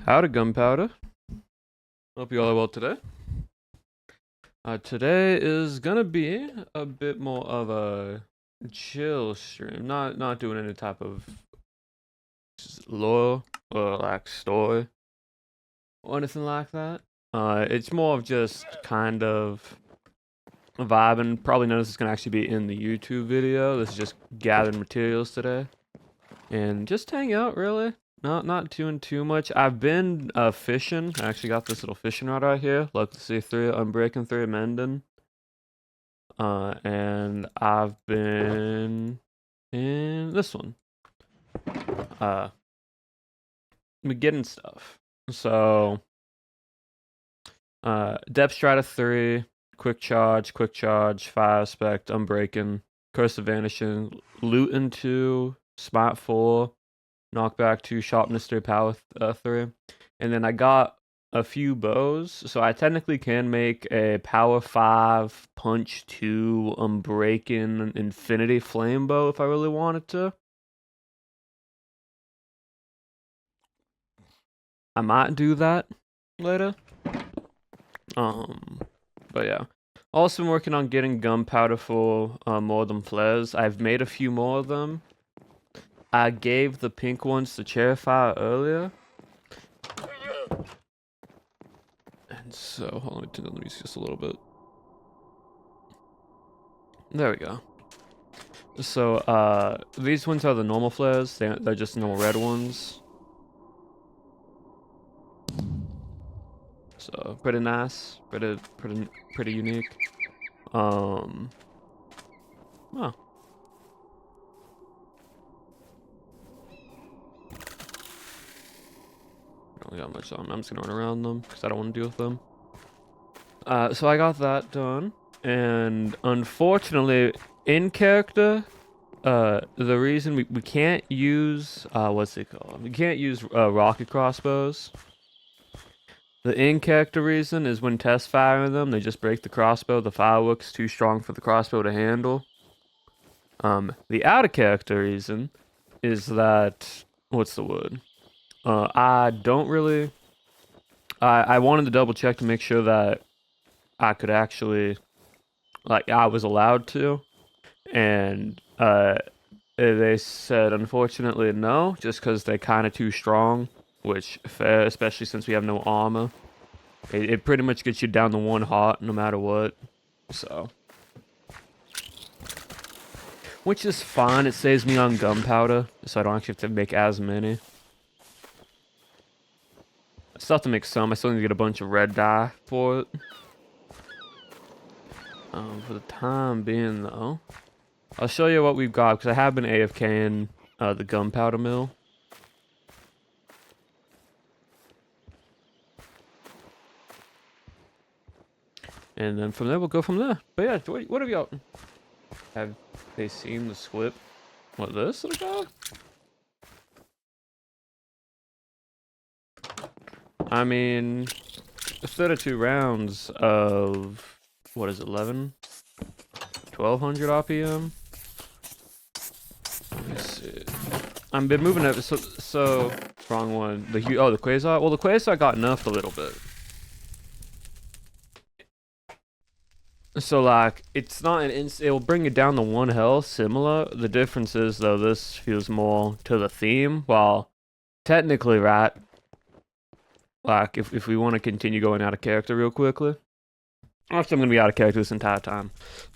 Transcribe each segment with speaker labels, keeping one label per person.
Speaker 1: Howdy, gunpowder. Hope you all are well today. Today is gonna be a bit more of a chill stream. Not doing any type of lore or like story or anything like that. It's more of just kind of vibing. Probably none of this is gonna actually be in the YouTube video. This is just gathering materials today and just hang out really. Not doing too much. I've been fishing. I actually got this little fishing rod right here. Lucky to see through it, unbreaking through it, mending. And I've been in this one. Getting stuff. So depth strata 3, quick charge, fire aspect, unbreaking, curse of vanishing, looting 2, smart 4. Knockback 2, sharpness 3, power 3. And then I got a few bows, so I technically can make a power 5, punch 2, unbreaking, infinity flame bow if I really wanted to. I might do that later. But yeah. Also been working on getting gunpowder for more than flares. I've made a few more of them. I gave the pink ones to Chairfire earlier. And so, hold on, let me turn the music just a little bit. There we go. So, these ones are the normal flares. They're just normal red ones. So, pretty nice. Pretty unique. Oh. I don't got much on. I'm just gonna run around them because I don't want to deal with them. So I got that done, and unfortunately, in character, the reason we can't use what's it called? We can't use rocket crossbows. The in character reason is when test firing them, they just break the crossbow. The firework's too strong for the crossbow to handle. The out of character reason is that what's the word? I don't really. I wanted to double check to make sure that I could actually, like, I was allowed to, and they said unfortunately no, just because they're kind of too strong, which fair, especially since we have no armor. It pretty much gets you down to 1 heart no matter what, so. Which is fine, it saves me on gunpowder, so I don't actually have to make as many. I still have to make some. I still need to get a bunch of red dye for it. For the time being, though, I'll show you what we've got, because I have been AFKing the gunpowder mill. And then from there, we'll go from there. But yeah, what have y'all... Have they seen the squip? What, this little guy? I mean, 32 rounds of, what is it, 1200 RPM? Let me see. I've been moving it, so wrong one. The Quasar? Well, the Quasar got nerfed a little bit. So, like, it's not it'll bring it down to 1 health, similar. The difference is, though, this feels more to the theme, while technically, right, like, if we want to continue going out of character real quickly. Actually, I'm going to be out of character this entire time.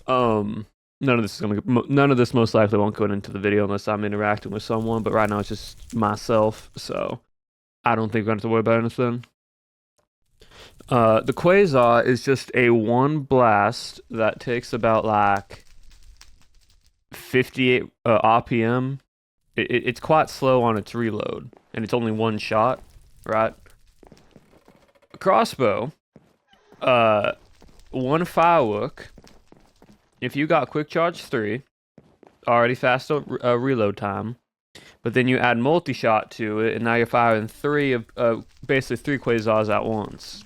Speaker 1: None of this most likely won't go into the video unless I'm interacting with someone, but right now it's just myself, so I don't think we're going to have to worry about anything. The Quasar is just a 1 blast that takes about, like, 58 RPM. It's quite slow on its reload, and it's only 1 shot, right? Crossbow, 1 firework. If you got quick charge 3, already fast reload time, but then you add multi-shot to it, and now you're firing basically 3 Quasars at once.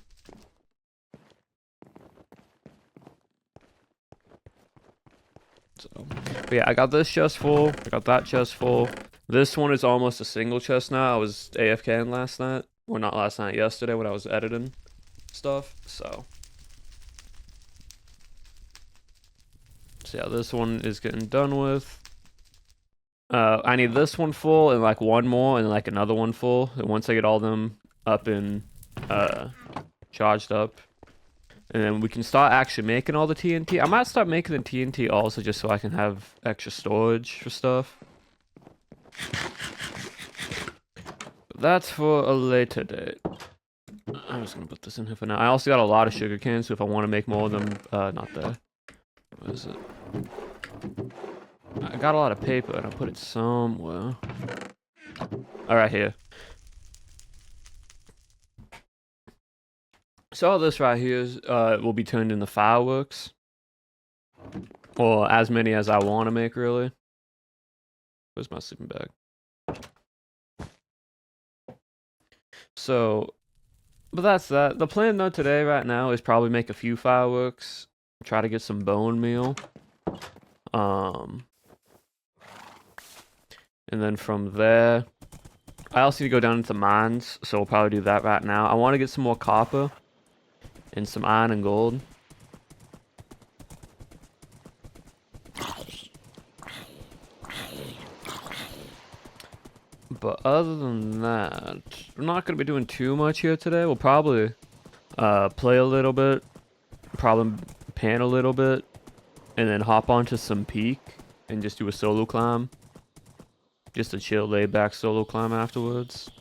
Speaker 1: So, but yeah, I got this chest full. I got that chest full. This one is almost a single chest now. I was AFKing last night. Or not last night, yesterday when I was editing stuff. So yeah, this one is getting done with. I need this one full and like one more and like another one full. And once I get all them up and charged up, and then we can start actually making all the TNT. I might start making the TNT also just so I can have extra storage for stuff. But that's for a later date. I'm just gonna put this in here for now. I also got a lot of sugar canes, so if I want to make more of them, not there. What is it? I got a lot of paper and I put it somewhere. All right, here. So all this right here is, will be turned into fireworks. Or as many as I want to make, really. Where's my sleeping bag? So, but that's that. The plan though today right now is probably make a few fireworks. Try to get some bone meal. And then from there, I also need to go down into mines, so we'll probably do that right now. I want to get some more copper and some iron and gold. But other than that, we're not going to be doing too much here today. We'll probably play a little bit, probably pan a little bit, and then hop onto some peak and just do a solo climb. Just a chill, laid-back solo climb afterwards.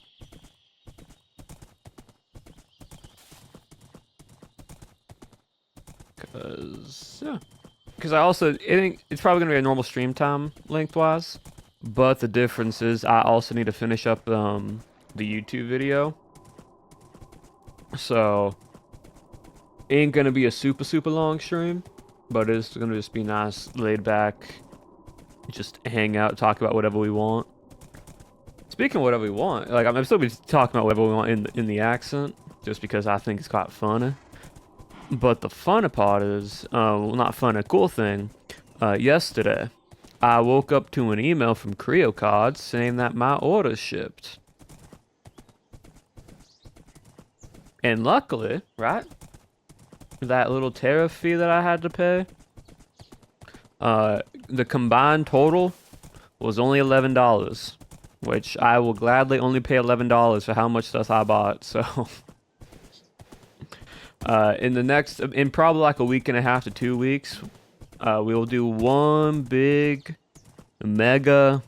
Speaker 1: Because I also, I think it's probably going to be a normal stream time lengthwise. But the difference is I also need to finish up the YouTube video. So, ain't going to be a super long stream. But it's going to just be nice, laid-back. Just hang out, talk about whatever we want. Speaking of whatever we want, like I'm still be talking about whatever we want in the accent, just because I think it's quite funny. But the funny part is, well, not funny, a cool thing. Yesterday, I woke up to an email from Creo Cards saying that my order shipped. And luckily, right, that little tariff fee that I had to pay, the combined total was only $11, which I will gladly only pay $11 for how much stuff I bought. So, in probably like a week and a half to 2 weeks, we will do one big mega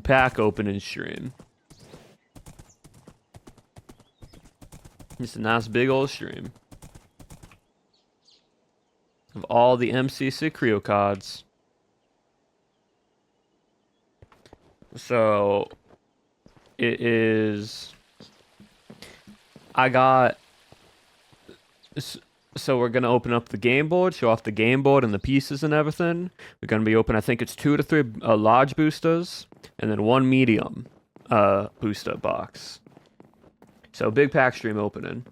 Speaker 1: pack opening stream. Just a nice big old stream of all the MCC Creo cards. So it is. So we're gonna open up the game board, show off the game board and the pieces and everything. We're gonna be open. I think it's 2 to 3 large boosters, and then 1 medium booster box. So big pack stream opening.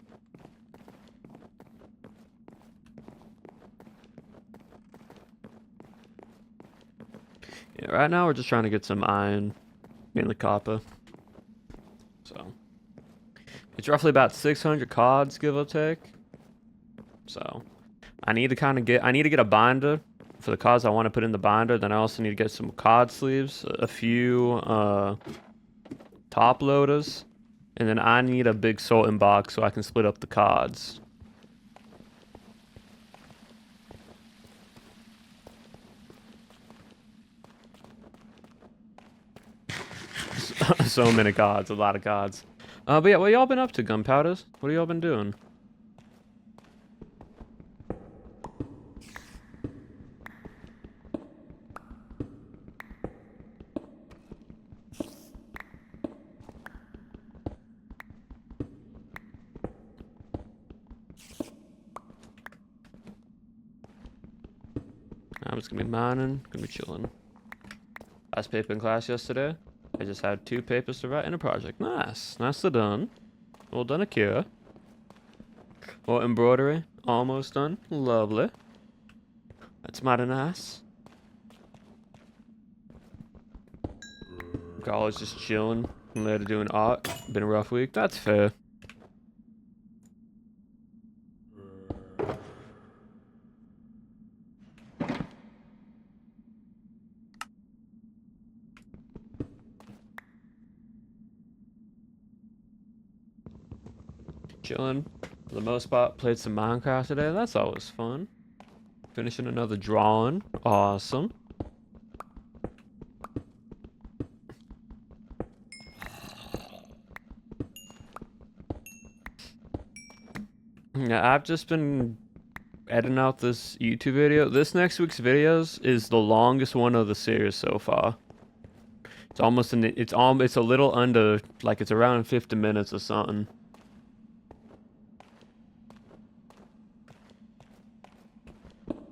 Speaker 1: Yeah, right now we're just trying to get some iron, mainly copper. So it's roughly about 600 cards, give or take. So I need to get a binder for the cards I want to put in the binder. Then I also need to get some card sleeves, a few top loaders, and then I need a big sorting box so I can split up the cards. So many cards, a lot of cards. But yeah, what y'all been up to, Gunpowders? What have y'all been doing? I'm just gonna be mining, gonna be chilling. Last paper in class yesterday. I just had 2 papers to write in a project. Nice. Nicely done. Well done, Akira. Well, embroidery. Almost done. Lovely. That's mighty nice. College just chilling. I'm later doing art. Been a rough week. That's fair. chilling for the most part. Played some Minecraft today. That's always fun. Finishing another drawing. Awesome. Yeah, I've just been editing out this YouTube video. This next week's videos is the longest one of the series so far. It's almost it's a little under, like it's around 50 minutes or something.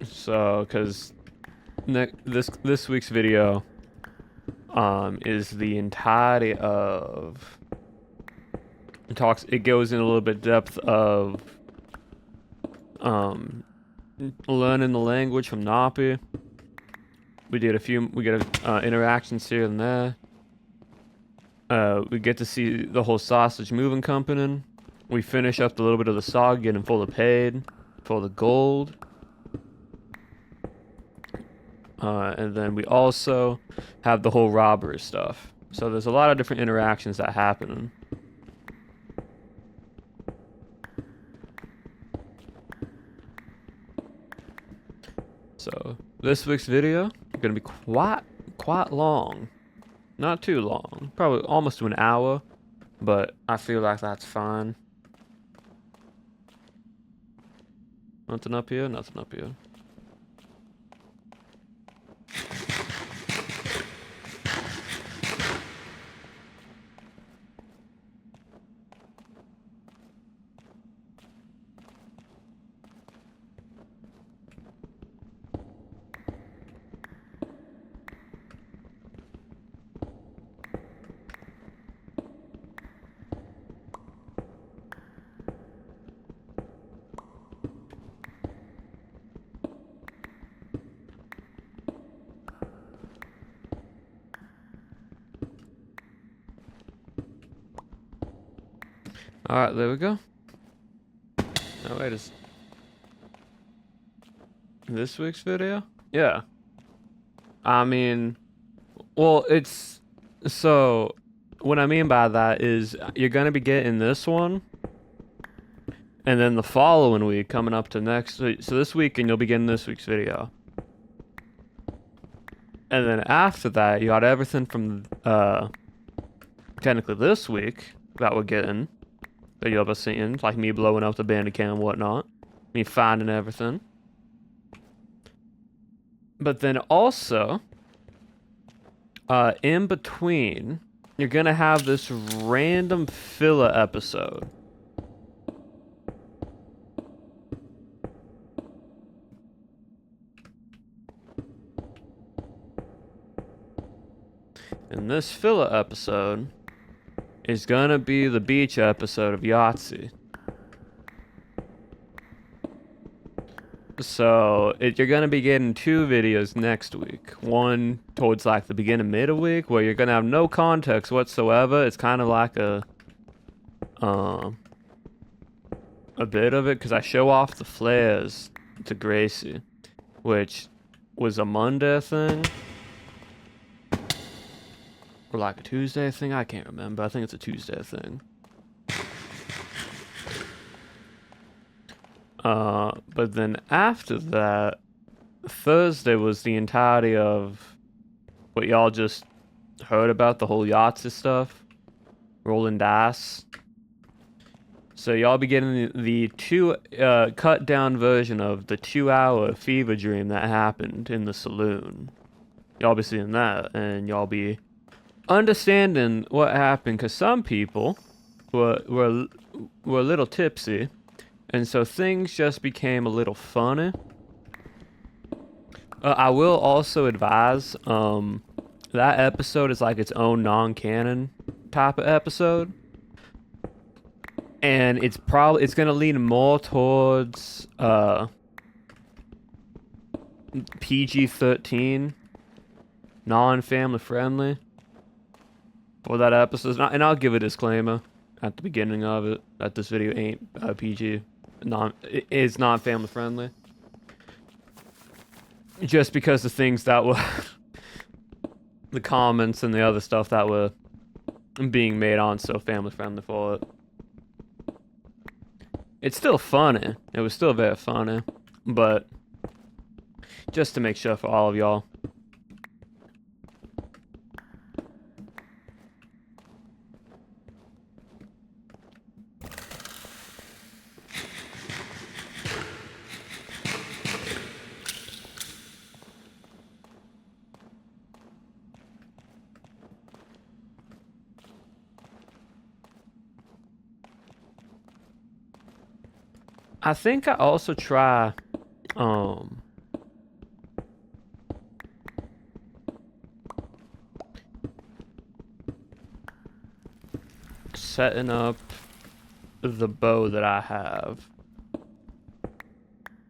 Speaker 1: So, cause this week's video is the entirety of it goes in a little bit depth of learning the language from Napi. We get interactions here and there. We get to see the whole sausage moving company. We finish up a little bit of the saga, getting fully paid for the gold. And then we also have the whole robbery stuff. So there's a lot of different interactions that happen. So this week's video is gonna be quite long. Not too long. Probably almost to an hour, but I feel like that's fine. Nothing up here, nothing up here. Alright, there we go. Oh, wait, is this week's video? Yeah. I mean, well, so, what I mean by that is, you're gonna be getting this one, and then the following week, coming up to next week, so this weekend, you'll be getting this week's video. And then after that, you got everything from, technically this week, that we're getting. That you'll be seeing, like me blowing up the Bandicam and whatnot. Me finding everything. But then also, in between, you're gonna have this random filler episode. And this filler episode is gonna be the beach episode of Yahtzee. So, you're gonna be getting 2 videos next week. One towards like the beginning, mid of week, where you're gonna have no context whatsoever. It's kind of like a bit of it, because I show off the flares to Gracie, which was a Monday thing. Or like a Tuesday thing? I can't remember. I think it's a Tuesday thing. But then after that, Thursday was the entirety of what y'all just heard about, the whole Yahtzee stuff. Rolling dice. So y'all be getting the cut down version of the 2-hour fever dream that happened in the saloon. Y'all be seeing that, and y'all be understanding what happened, because some people were a little tipsy, and so things just became a little funny. I will also advise, that episode is like its own non-canon type of episode, and it's gonna lean more towards PG-13, non-family friendly. For that episode, and I'll give a disclaimer at the beginning of it that this video ain't PG, it is not family friendly. Just because the things that were, the comments and the other stuff that were being made on so family friendly for it. It's still funny. It was still very funny, but just to make sure for all of y'all. I think I also try, setting up the bow that I have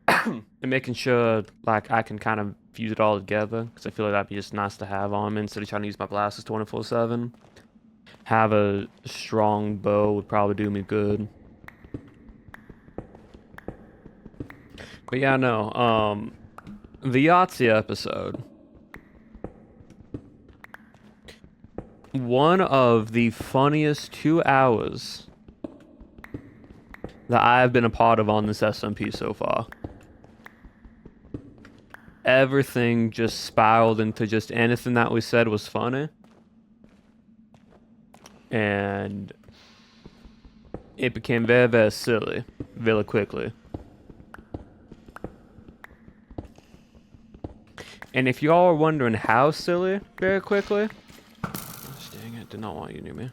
Speaker 1: and making sure like I can kind of fuse it all together, because I feel like that'd be just nice to have on me instead of trying to use my blasters 24/7. Have a strong bow would probably do me good. But yeah, no, the Yahtzee episode. One of the funniest 2 hours that I have been a part of on this SMP so far. Everything just spiraled into just anything that we said was funny. And it became very, very silly very quickly. And if y'all are wondering how silly very quickly, gosh dang it, did not want you near me.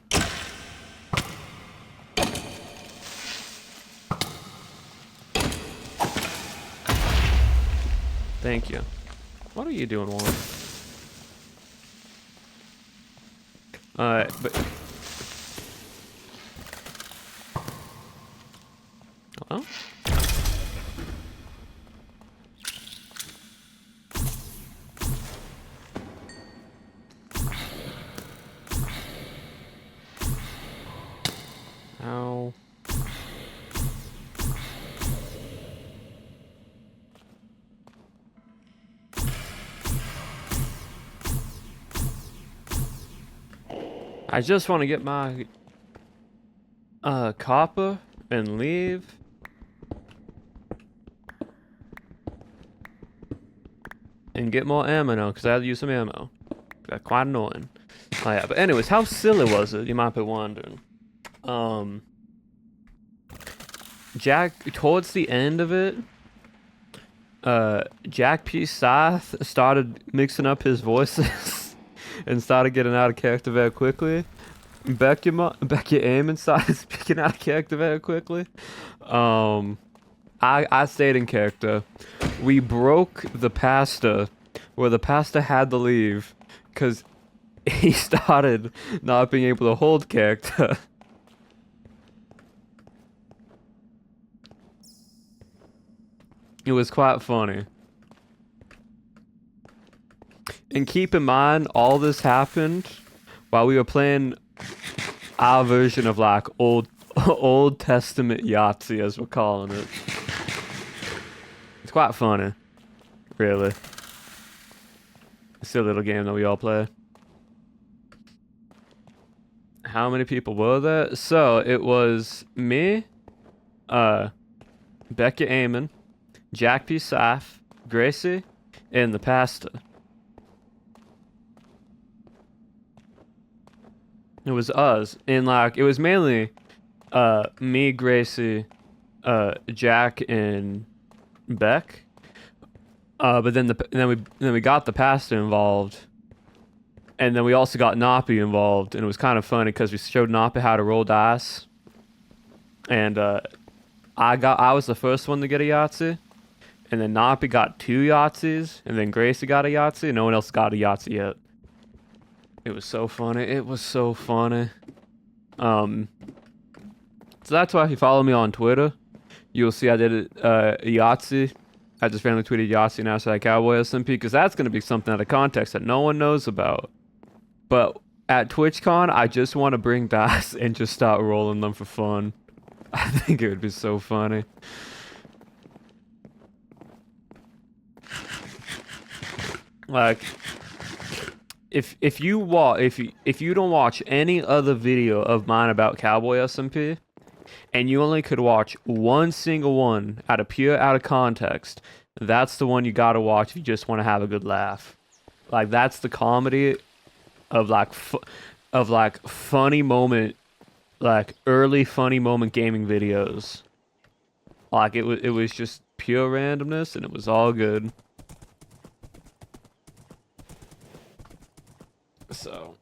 Speaker 1: Thank you. What are you doing, Warren? But hello? Ow. I just want to get my copper and leave. And get more ammo now, because I had to use some ammo. Got quite annoying. Oh yeah, but anyways, how silly was it? You might be wondering. Jack, towards the end of it, Jack P. Scythe started mixing up his voices and started getting out of character very quickly. Becky Eamon started speaking out of character very quickly. I stayed in character. We broke the pasta where the pasta had to leave because he started not being able to hold character. It was quite funny. And keep in mind, all this happened while we were playing our version of like Old Testament Yahtzee, as we're calling it. It's quite funny, really. It's a little game that we all play. How many people were there? So it was me, Becca Eamon, Jack P. Scythe, Gracie, and the pasta. It was us, and like it was mainly me, Gracie, Jack, and Beck. But then we got the pasta involved, and then we also got Nappy involved, and it was kind of funny because we showed Nappy how to roll dice, and I was the first one to get a Yahtzee, and then Nappy got 2 Yahtzees, and then Gracie got a Yahtzee, and no one else got a Yahtzee yet. It was so funny. It was so funny. So that's why if you follow me on Twitter, you'll see I did a Yahtzee. I just randomly tweeted Yahtzee and hashtag Cowboy SMP, because that's going to be something out of context that no one knows about. But at TwitchCon, I just want to bring dice and just start rolling them for fun. I think it would be so funny. Like, if you don't watch any other video of mine about Cowboy SMP, and you only could watch one single one out of context, that's the one you gotta watch if you just want to have a good laugh. Like that's the comedy of like funny moment, like early funny moment gaming videos. Like it was just pure randomness and it was all good. So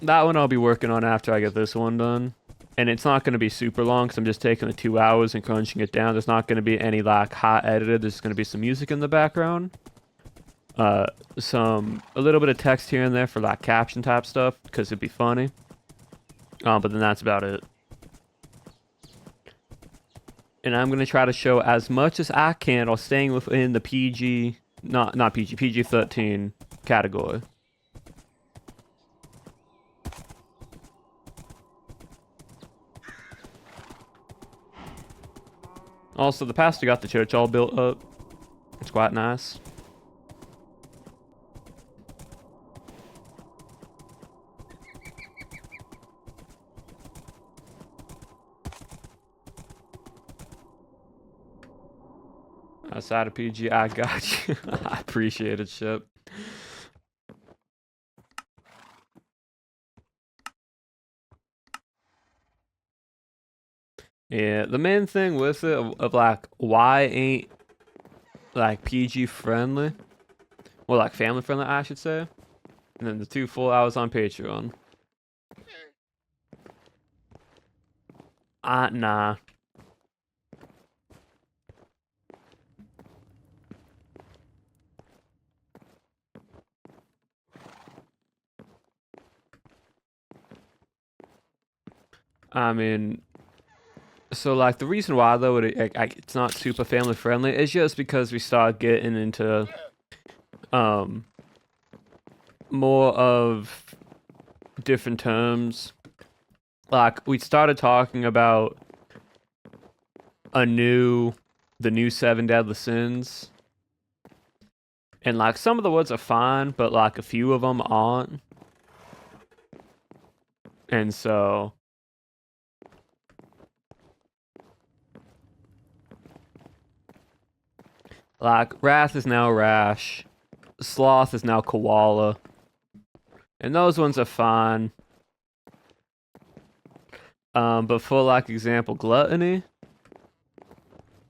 Speaker 1: that one I'll be working on after I get this one done. And it's not going to be super long because I'm just taking the 2 hours and crunching it down. There's not going to be any like hot edited. There's going to be some music in the background. A little bit of text here and there for like caption type stuff because it'd be funny. But then that's about it. And I'm going to try to show as much as I can while staying within the PG, not PG, PG-13 category. Also, the pastor got the church all built up. It's quite nice. Outside of PG, I got you. I appreciate it, Shep. Yeah, the main thing with it of like why ain't like PG friendly, or like family friendly, I should say, and then the 2 full hours on Patreon. Nah. I mean, so like the reason why though it's not super family friendly is just because we start getting into more of different terms. Like we started talking about the new 7 deadly sins, and like some of the words are fine, but like a few of them aren't, and so. Like, wrath is now rash. Sloth is now koala. And those ones are fine. But for, like, example, gluttony.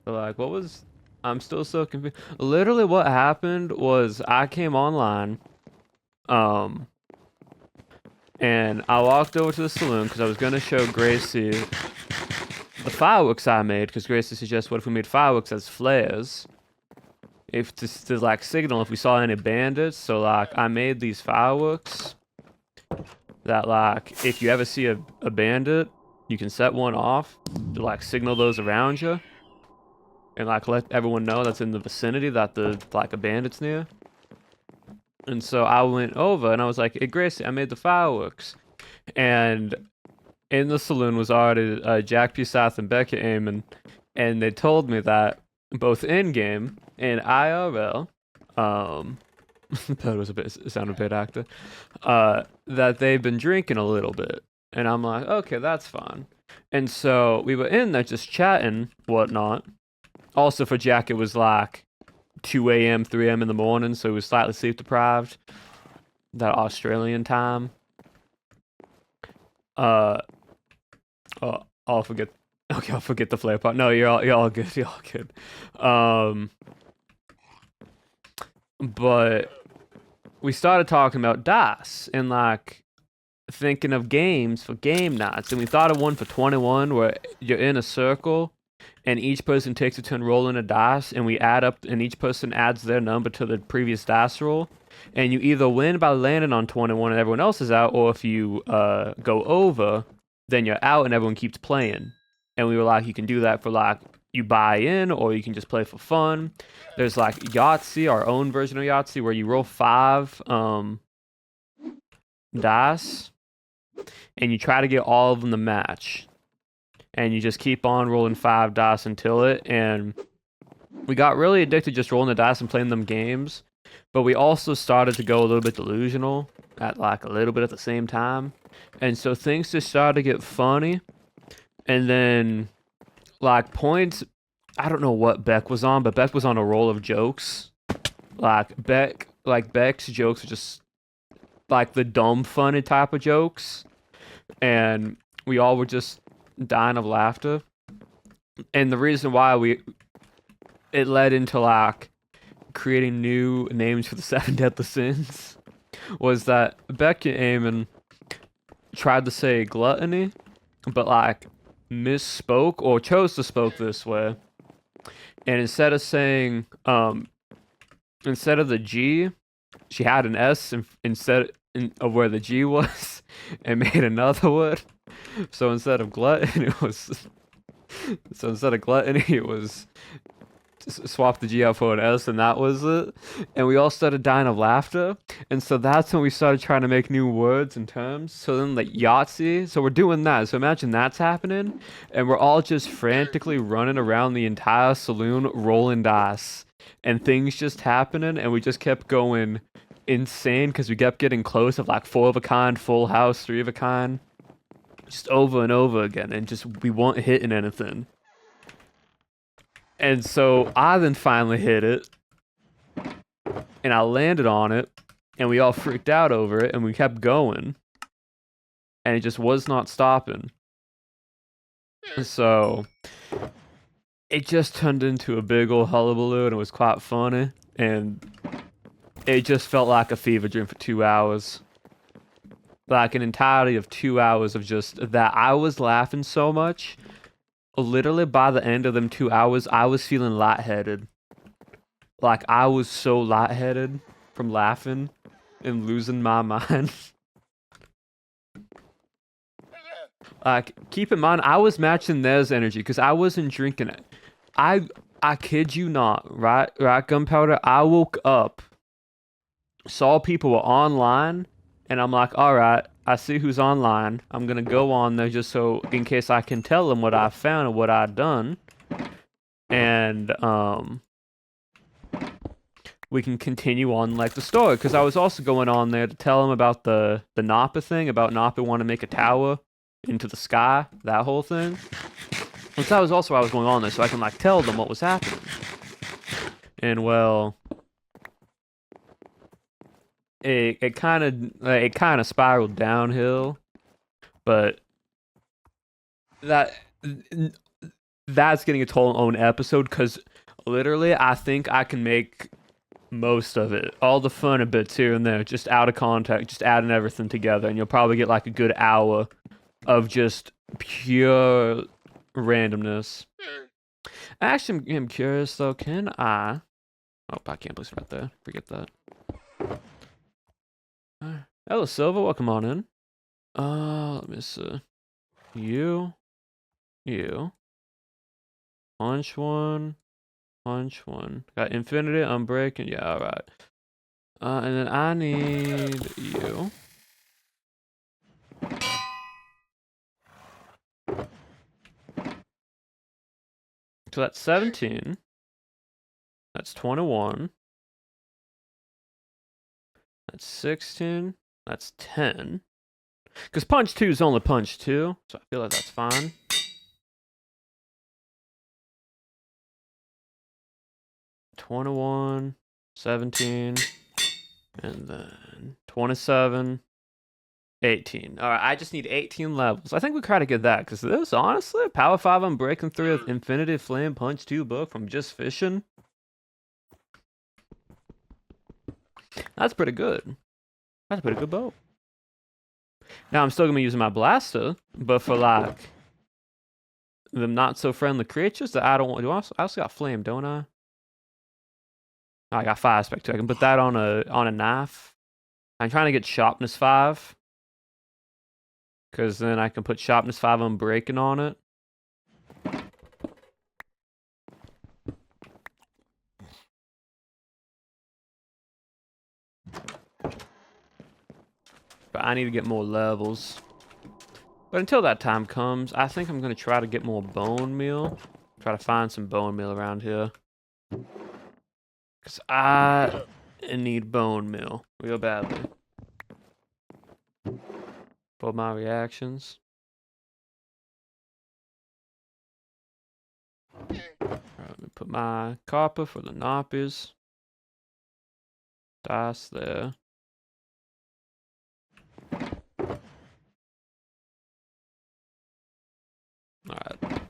Speaker 1: Like, what was... I'm still so confused. Literally what happened was I came online. And I walked over to the saloon because I was going to show Gracie the fireworks I made. Because Gracie suggested, what if we made fireworks as flares? If to like signal if we saw any bandits. So like I made these fireworks that like if you ever see a bandit, you can set one off to like signal those around you and like let everyone know that's in the vicinity that the like a bandit's near. And so I went over and I was like, hey Gracie, I made the fireworks. And in the saloon was already Jack P. South and Becca Amon, and they told me that both in game and IRL, that was sounded a bit actor, that they've been drinking a little bit. And I'm like, okay, that's fine. And so we were in there just chatting, whatnot. Also for Jack, it was like 2 a.m., 3 a.m. in the morning, so he was slightly sleep deprived. That Australian time. Oh, I'll forget. Okay, I'll forget the flare part. No, you're all good. You're all good. But we started talking about DOS and like thinking of games for game nights, and we thought of one for 21 where you're in a circle and each person takes a turn rolling a dice, and we add up, and each person adds their number to the previous dice roll, and you either win by landing on 21 and everyone else is out, or if you go over, then you're out and everyone keeps playing. And we were like, you can do that for like, you buy in, or you can just play for fun. There's like Yahtzee, our own version of Yahtzee, where you roll 5 dice, and you try to get all of them to match. And you just keep on rolling 5 dice until it. And we got really addicted just rolling the dice and playing them games. But we also started to go a little bit delusional at like a little bit at the same time. And so things just started to get funny. And then, like, points, I don't know what Beck was on, but Beck was on a roll of jokes. Beck's jokes are just like the dumb, funny type of jokes. And we all were just dying of laughter. And the reason why it led into like creating new names for the seven deadly sins was that Beck and Eamon tried to say gluttony, but like misspoke or chose to spoke this way. And instead of saying instead of the G, she had an S of where the G was and made another word. So instead of glutton, it was swap the G out for an S, and that was it. And we all started dying of laughter. And so that's when we started trying to make new words and terms. So then, like Yahtzee. So we're doing that. So imagine that's happening, and we're all just frantically running around the entire saloon, rolling dice, and things just happening. And we just kept going insane because we kept getting close of like 4 of a kind, full house, 3 of a kind, just over and over again, and just we weren't hitting anything. And so I then finally hit it, and I landed on it, and we all freaked out over it, and we kept going, and it just was not stopping. And so it just turned into a big old hullabaloo, and it was quite funny, and it just felt like a fever dream for 2 hours. Like an entirety of 2 hours of just that. I was laughing so much. Literally, by the end of them 2 hours, I was feeling lightheaded. Like, I was so lightheaded from laughing and losing my mind. Like, keep in mind, I was matching theirs energy because I wasn't drinking it. I kid you not, right, Gunpowder? I woke up, saw people were online, and I'm like, all right, I see who's online. I'm going to go on there just so in case I can tell them what I found and what I've done. And we can continue on like the story. Because I was also going on there to tell them about the Nappa thing, about Nappa wanting to make a tower into the sky, that whole thing. And so that was also why I was going on there, so I can like tell them what was happening. And well, it kind of spiraled downhill, but that's getting its whole own episode because literally I think I can make most of it, all the fun bits here and there, just out of context, just adding everything together, and you'll probably get like a good hour of just pure randomness. Actually, I'm curious though, can I? Oh, I can't place it right there. Forget that. Hello, Silva. Welcome on in. Let me see. You. Punch one. Got Infinity, Unbreaking. Yeah, alright. And then I need you. So that's 17. That's 21. That's 16. That's 10. Because punch 2 is only punch 2, so I feel like that's fine. $21, 17, and then 27, 18. Alright, I just need 18 levels. I think we try to get that, because this, honestly, Power 5 Unbreaking 3 with Infinity Flame Punch 2 book from just fishing. That's pretty good. That's a pretty good bow. Now, I'm still going to be using my blaster, but for, like, the not-so-friendly creatures that I don't want... I also got flame, don't I? Oh, I got 5 spectre. I can put that on a knife. I'm trying to get sharpness 5. Because then I can put sharpness 5 Unbreaking on it. But I need to get more levels. But until that time comes, I think I'm going to try to get more bone meal. Try to find some bone meal around here. Because I need bone meal real badly. For my reactions. Put my copper for the nappies. That's there. Alright.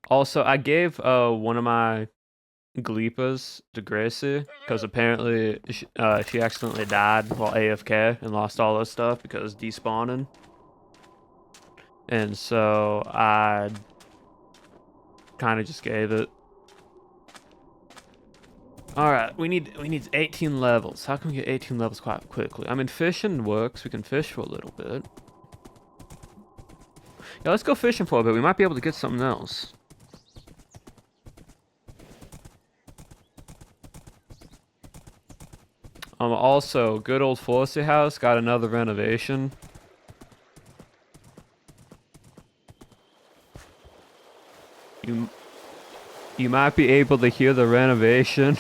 Speaker 1: Also, I gave one of my Gleepas to Gracie because apparently she accidentally died while AFK and lost all her stuff because despawning. And so I kind of just gave it. All right, we need 18 levels. How can we get 18 levels quite quickly? I mean, fishing works. We can fish for a little bit. Yeah, let's go fishing for a bit. We might be able to get something else. Also, good old Forsey house got another renovation. You might be able to hear the renovation.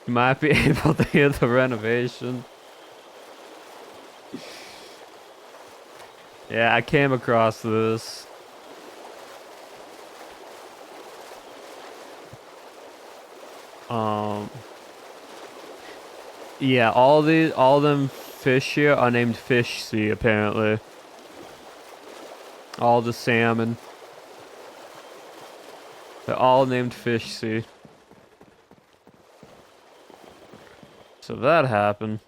Speaker 1: You might be able to hear the renovation. Yeah, I came across this. Yeah, all them fish here are named Fish Sea, apparently. All the salmon. They're all named Fish Sea. So that happened.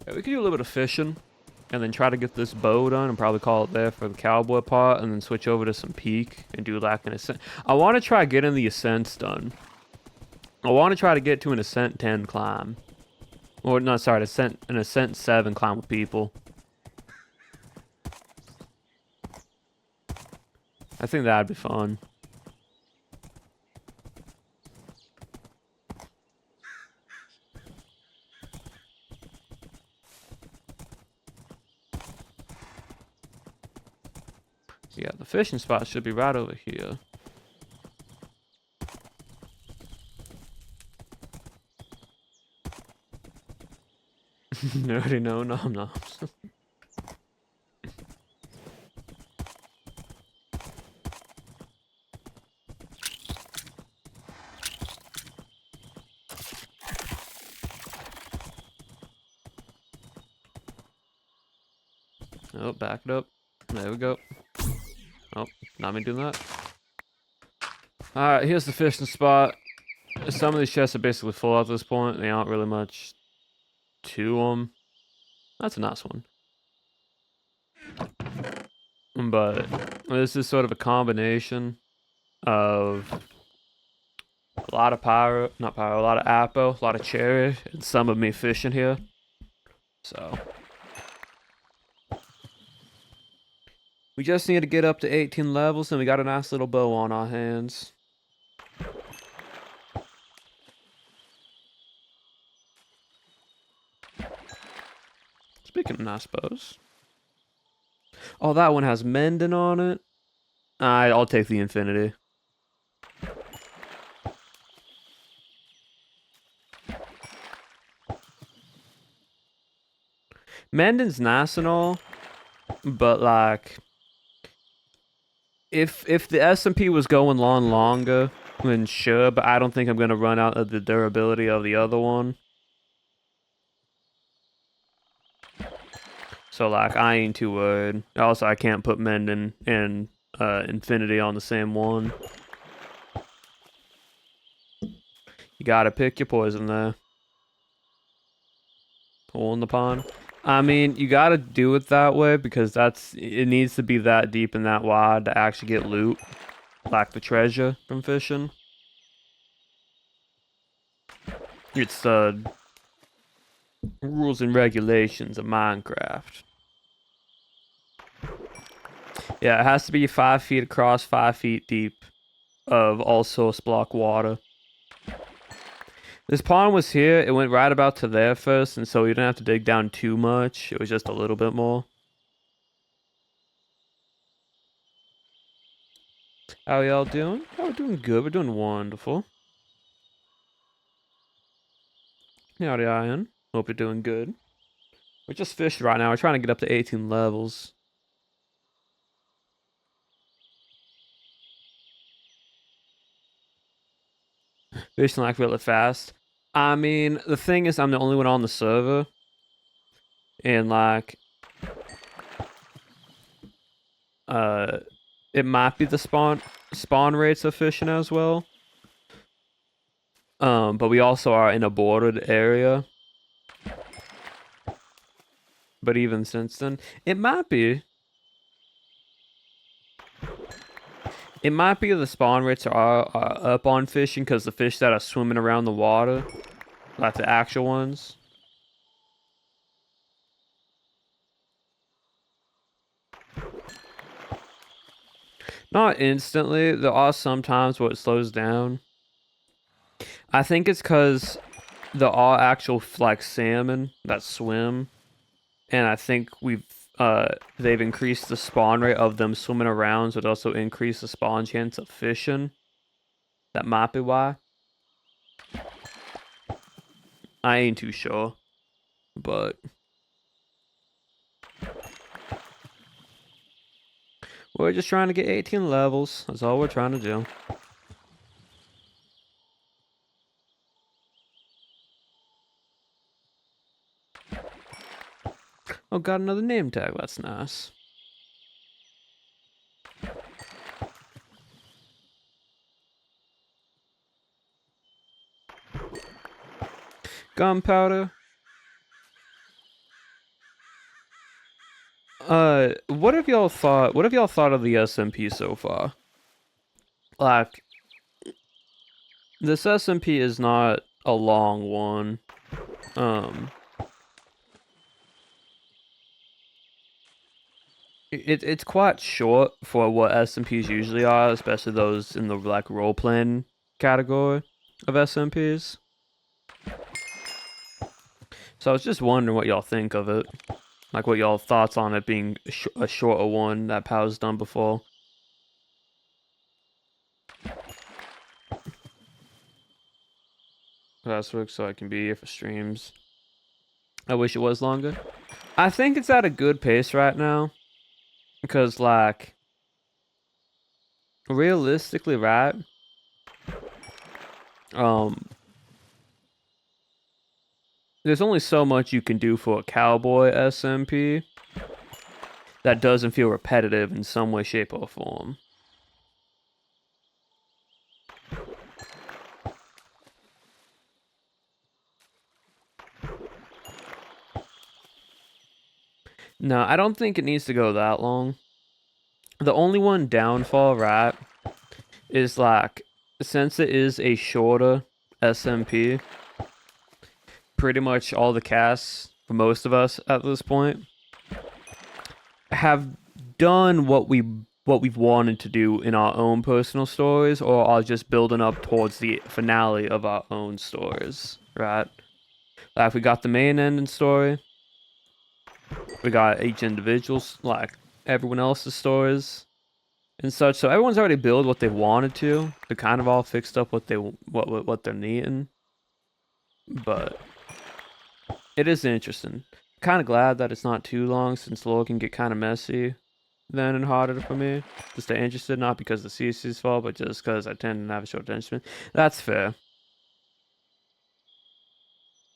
Speaker 1: Yeah, we could do a little bit of fishing. And then try to get this bow done and probably call it there for the cowboy part. And then switch over to some peak and do like an ascent. I want to try getting the ascents done. I want to try to get to an ascent 10 climb. Or, no, sorry, an ascent 7 climb with people. I think that'd be fun. Yeah, the fishing spot should be right over here. You already know nom noms. Oh, back it up. There we go. Oh, not me doing that. Alright, here's the fishing spot. Some of these chests are basically full at this point. They aren't really much to them. That's a nice one. But this is sort of a combination of a lot of a lot of apple, a lot of cherry, and some of me fishing here. So we just need to get up to 18 levels and we got a nice little bow on our hands. Speaking of nice bows. Oh, that one has mending on it. I'll take the infinity. Mending's nice and all, but like if the SMP was going on longer, then sure, but I don't think I'm gonna run out of the durability of the other one. So like I ain't too worried. Also, I can't put mending and infinity on the same one. You gotta pick your poison there. Hole in the pond. I mean, you gotta do it that way because it needs to be that deep and that wide to actually get loot, like the treasure from fishing. It's the rules and regulations of Minecraft. Yeah, it has to be 5 feet across, 5 feet deep of all source block water. This pond was here. It went right about to there first, and so you didn't have to dig down too much. It was just a little bit more. How y'all doing? Oh, we're doing good. We're doing wonderful. Howdy, Ian. Hope you're doing good. We're just fishing right now. We're trying to get up to 18 levels. Fishing like really fast. I mean, the thing is, I'm the only one on the server. And like, it might be the spawn rates of fishing as well. But we also are in a bordered area. But even since then, it might be. It might be the spawn rates are up on fishing because the fish that are swimming around the water, like the actual ones. Not instantly. There are some times where it slows down. I think it's because there are actual like salmon that swim, and I think they've increased the spawn rate of them swimming around, so it also increased the spawn chance of fishing. That might be why. I ain't too sure, but we're just trying to get 18 levels. That's all we're trying to do. Oh, got another name tag. That's nice. Gunpowder. What have y'all thought? What have y'all thought of the SMP so far? Like, this SMP is not a long one. Um, it's quite short for what SMPs usually are, especially those in the like role playing category of SMPs. So I was just wondering what y'all think of it, like what y'all thoughts on it being a shorter one that Pow's done before. Last week, so I can be here for streams. I wish it was longer. I think it's at a good pace right now, because like realistically, right? Um, there's only so much you can do for a Cowboy SMP that doesn't feel repetitive in some way, shape, or form. No, I don't think it needs to go that long. The only one downfall, right, is like, since it is a shorter SMP, pretty much all the casts, for most of us at this point, have done what we've wanted to do in our own personal stories, or are just building up towards the finale of our own stories, right? Like we got the main ending story, we got each individual's like everyone else's stories and such. So everyone's already built what they wanted to. They're kind of all fixed up what they're needing, but it is interesting. Kind of glad that it's not too long since lore can get kind of messy then and harder for me to stay interested, not because the CC's fault, but just because I tend to have a short attention span. That's fair.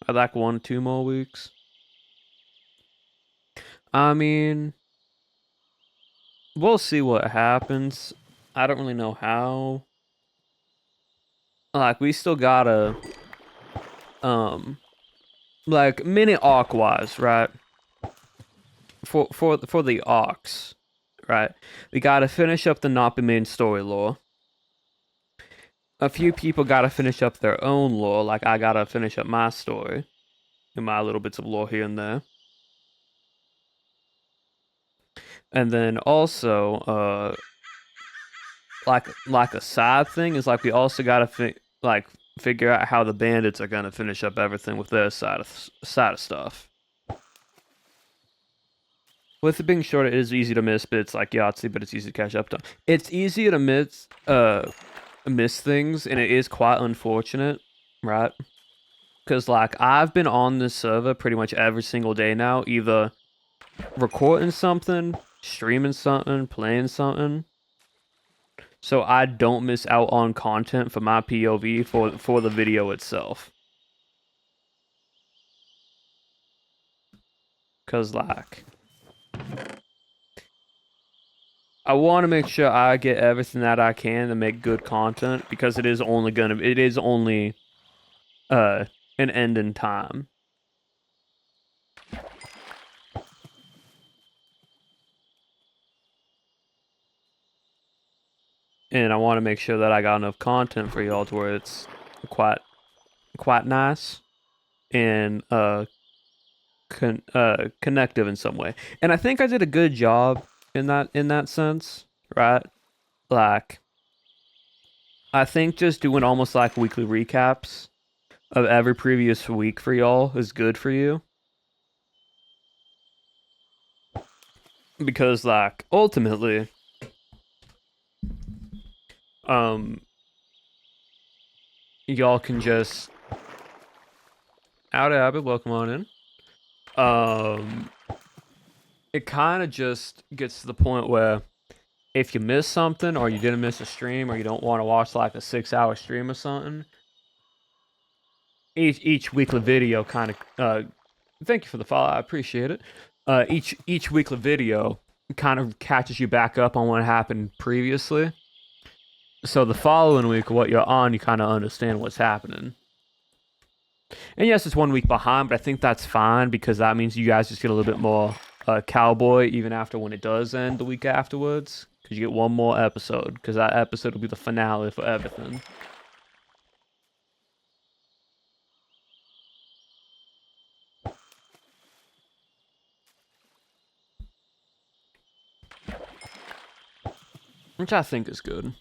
Speaker 1: I'd like 1 or 2 more weeks. I mean, we'll see what happens. I don't really know how. Like, we still gotta, like, minute arc wise, right? For the arcs, right? We gotta finish up the not be main story lore. A few people gotta finish up their own lore, like I gotta finish up my story and my little bits of lore here and there. And then also, like a side thing is like we also gotta figure out how the bandits are gonna finish up everything with their side of stuff. With it being short, it is easy to miss bits like Yahtzee, but it's easy to catch up to. It's easy to miss things, and it is quite unfortunate, right? Because like I've been on this server pretty much every single day now, either recording something, streaming something, playing something. So I don't miss out on content for my POV for the video itself. Cause like I want to make sure I get everything that I can to make good content because it is only an end in time. And I want to make sure that I got enough content for y'all to where it's quite nice and connective in some way. And I think I did a good job in that sense, right? Like I think just doing almost like weekly recaps of every previous week for y'all is good for you. Because like ultimately y'all can just Howdy Abby, welcome on in. It kind of just gets to the point where if you miss something or you didn't miss a stream or you don't want to watch like a 6-hour stream or something, each weekly video kind of thank you for the follow, I appreciate it. Each weekly video kind of catches you back up on what happened previously. So the following week, what you're on, you kind of understand what's happening. And yes, it's 1 week behind, but I think that's fine because that means you guys just get a little bit more Cowboy even after when it does end the week afterwards. Because you get one more episode, because that episode will be the finale for everything. Which I think is good.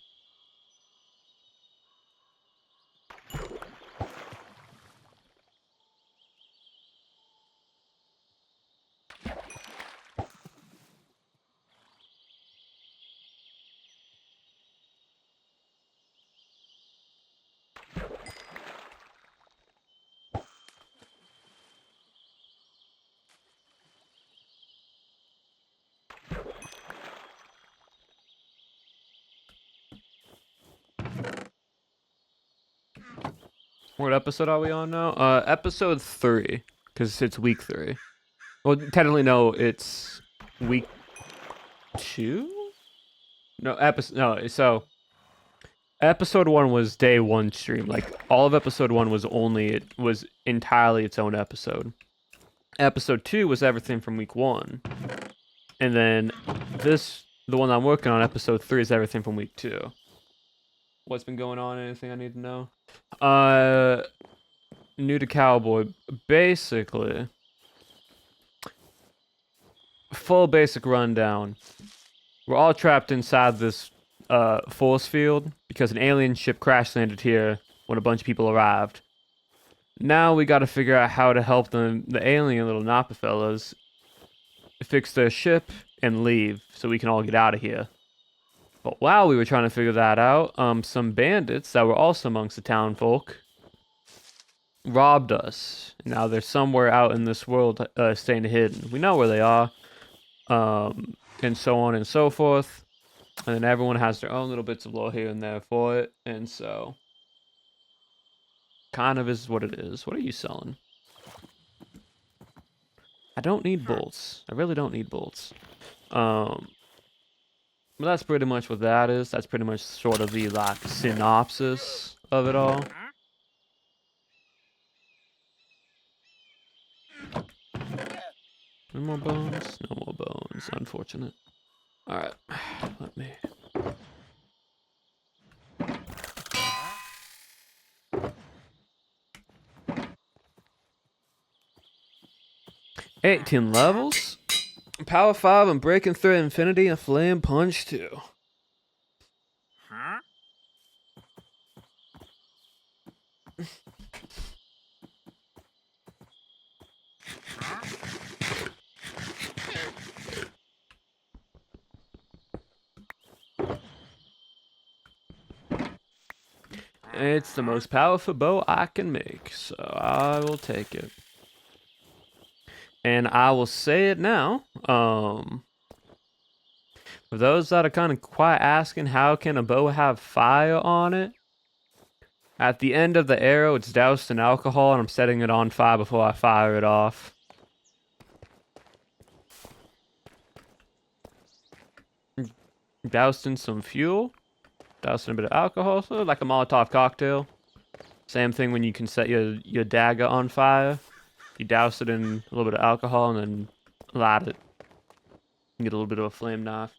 Speaker 1: What episode are we on now? Episode 3, because it's week 3. Well, technically, no, it's week 2. So episode 1 was day 1 stream. Like all of episode 1 was entirely its own episode. Episode 2 was everything from week 1, and then the one I'm working on, episode 3, is everything from week 2. What's been going on? Anything I need to know? New to Cowboy, basically. Full basic rundown. We're all trapped inside this force field because an alien ship crash landed here when a bunch of people arrived. Now we gotta figure out how to help the alien little Napa fellas fix their ship and leave so we can all get out of here. But while we were trying to figure that out, some bandits that were also amongst the town folk robbed us. Now they're somewhere out in this world staying hidden. We know where they are. And so on and so forth. And then everyone has their own little bits of lore here and there for it. And so kind of is what it is. What are you selling? I don't need bolts. I really don't need bolts. But that's pretty much what that is. That's pretty much sort of the like synopsis of it all. No more bones? No more bones. Unfortunate. Alright. Let me... $18 levels? Power 5 and breaking through infinity and flame punch 2. It's the most powerful bow I can make, so I will take it. And I will say it now. For those that are kind of quite asking, how can a bow have fire on it? At the end of the arrow, it's doused in alcohol, and I'm setting it on fire before I fire it off. Doused in some fuel, doused in a bit of alcohol, so like a Molotov cocktail. Same thing when you can set your dagger on fire. You douse it in a little bit of alcohol and then light it. You get a little bit of a flame knife.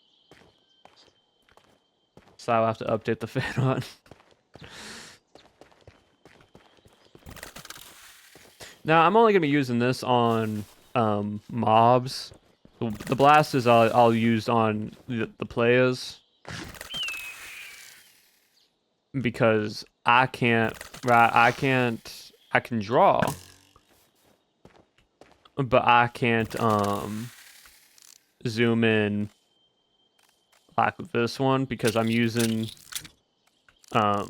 Speaker 1: So I'll have to update the fan on. Now I'm only gonna be using this on mobs. The blasters I'll use on the players because I can't. Right, I can draw, but I can't zoom in like with this one because I'm using a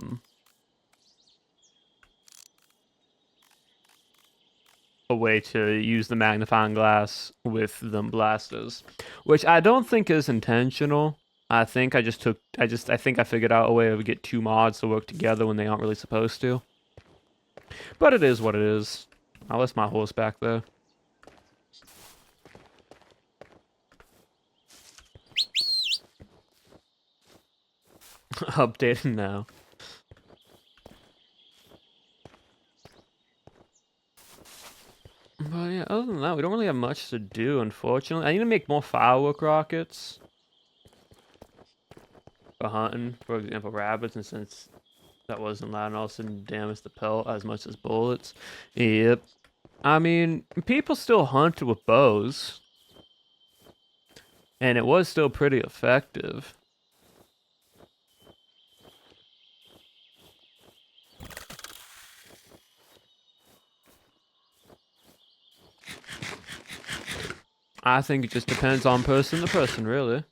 Speaker 1: way to use the magnifying glass with them blasters, which I don't think is intentional. I think I think I figured out a way to get two mods to work together when they aren't really supposed to. But it is what it is. I'll list my horse back there. Updating now. But yeah, other than that, we don't really have much to do, unfortunately. I need to make more firework rockets for hunting, for example, rabbits, and since that wasn't loud and all of a sudden damaged the pelt as much as bullets. Yep. I mean, people still hunted with bows, and it was still pretty effective. I think it just depends on person to person, really.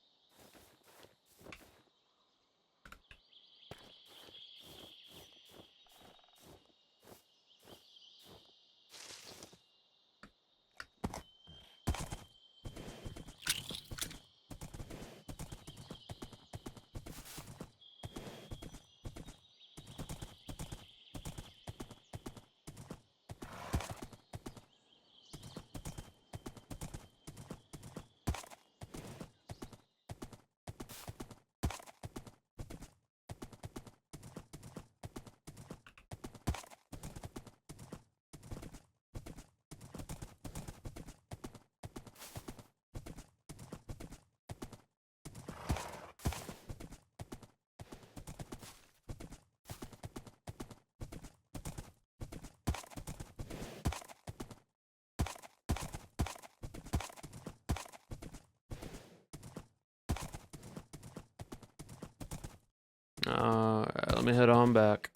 Speaker 1: Alright, let me head on back.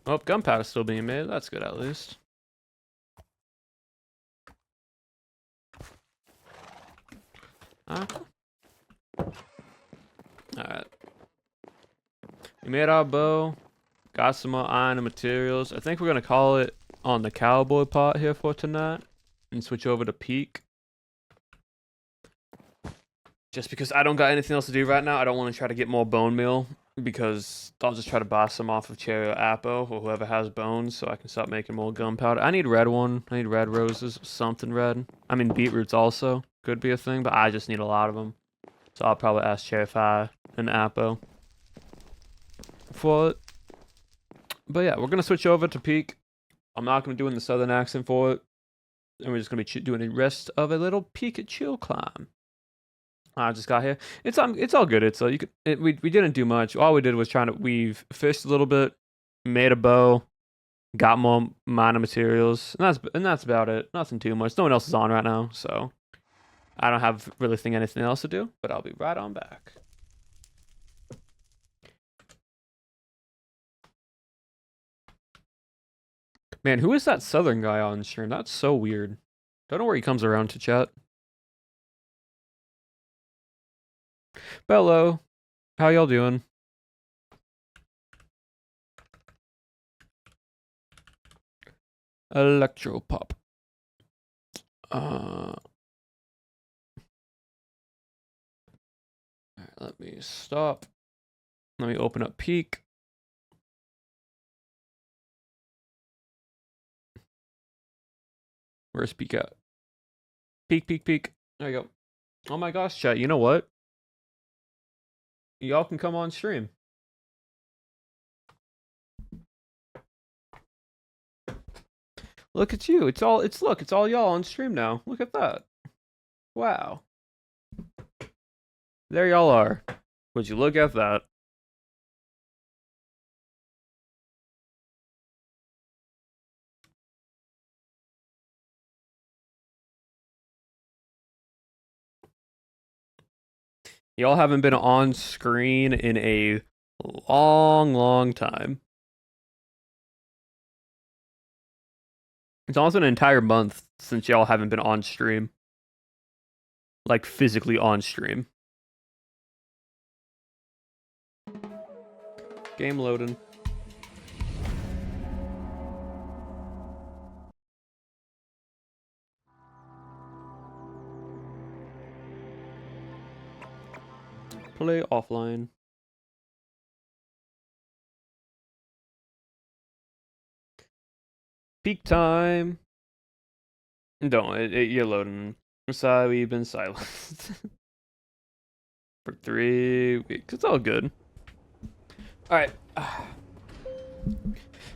Speaker 1: Oh, gunpowder's still being made. That's good, at least. Alright. We made our bow. Got some more iron and materials. I think we're going to call it on the cowboy part here for tonight. And switch over to peak. Just because I don't got anything else to do right now. I don't want to try to get more bone meal. Because I'll just try to buy some off of Cherry or Appo or whoever has bones so I can start making more gunpowder. I need red one. I need red roses. Something red. I mean, beetroots also could be a thing, but I just need a lot of them. So I'll probably ask Cherry and Appo for it. But yeah, we're going to switch over to peak. I'm not going to be doing the southern accent for it. And we're just going to be doing the rest of a little peak at chill climb. I just got here. It's all good. We didn't do much. All we did was we've fished a little bit, made a bow, got more minor materials, and that's about it. Nothing too much. No one else is on right now, so I don't really think anything else to do. But I'll be right on back. Man, who is that southern guy on stream? That's so weird. Don't know where he comes around to chat. Hello. How y'all doing? Electropop. Let me stop. Let me open up Peak. Where's Peak at? Peak, Peak, Peak. There you go. Oh my gosh, chat. You know what? Y'all can come on stream. Look at you. It's all y'all on stream now. Look at that. Wow. There y'all are. Would you look at that? Y'all haven't been on screen in a long time. It's almost an entire month since y'all haven't been on stream. Like, physically on stream. Game loading. Play offline. Peak time. Don't, you're loading. Sorry, we've been silenced. For 3 weeks. It's all good. Alright.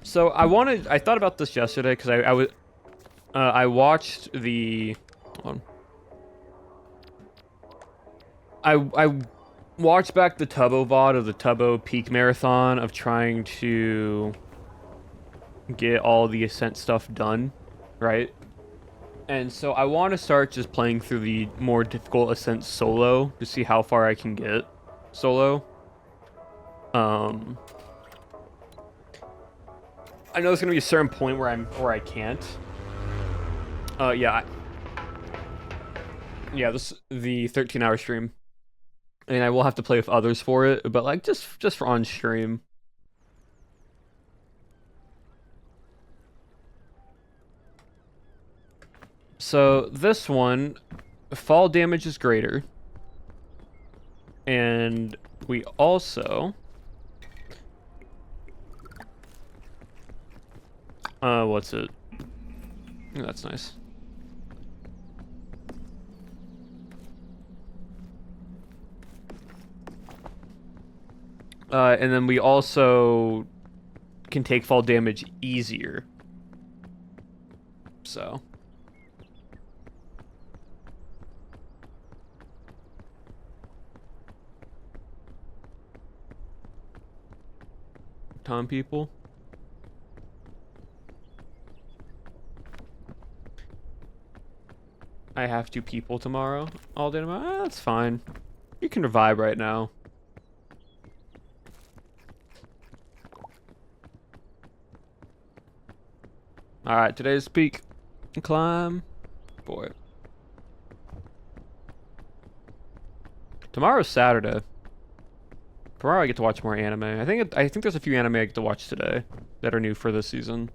Speaker 1: So I thought about this yesterday because I watched the, hold on. I watched back the Tubbo VOD of the Tubbo Peak Marathon of trying to get all the Ascent stuff done, right? And so I want to start just playing through the more difficult Ascent solo to see how far I can get solo. I know there's gonna be a certain point where I can't. Yeah. Yeah, the 13-hour stream. And I will have to play with others for it, but like just for on stream. So this one, fall damage is greater. And we also what's it? Oh, that's nice. And then we also can take fall damage easier. So. Tom people. I have to people tomorrow. All day tomorrow? That's fine. You can revive right now. Alright, today's peak. Climb. Boy. Tomorrow's Saturday. Tomorrow I get to watch more anime. I think there's a few anime I get to watch today that are new for this season.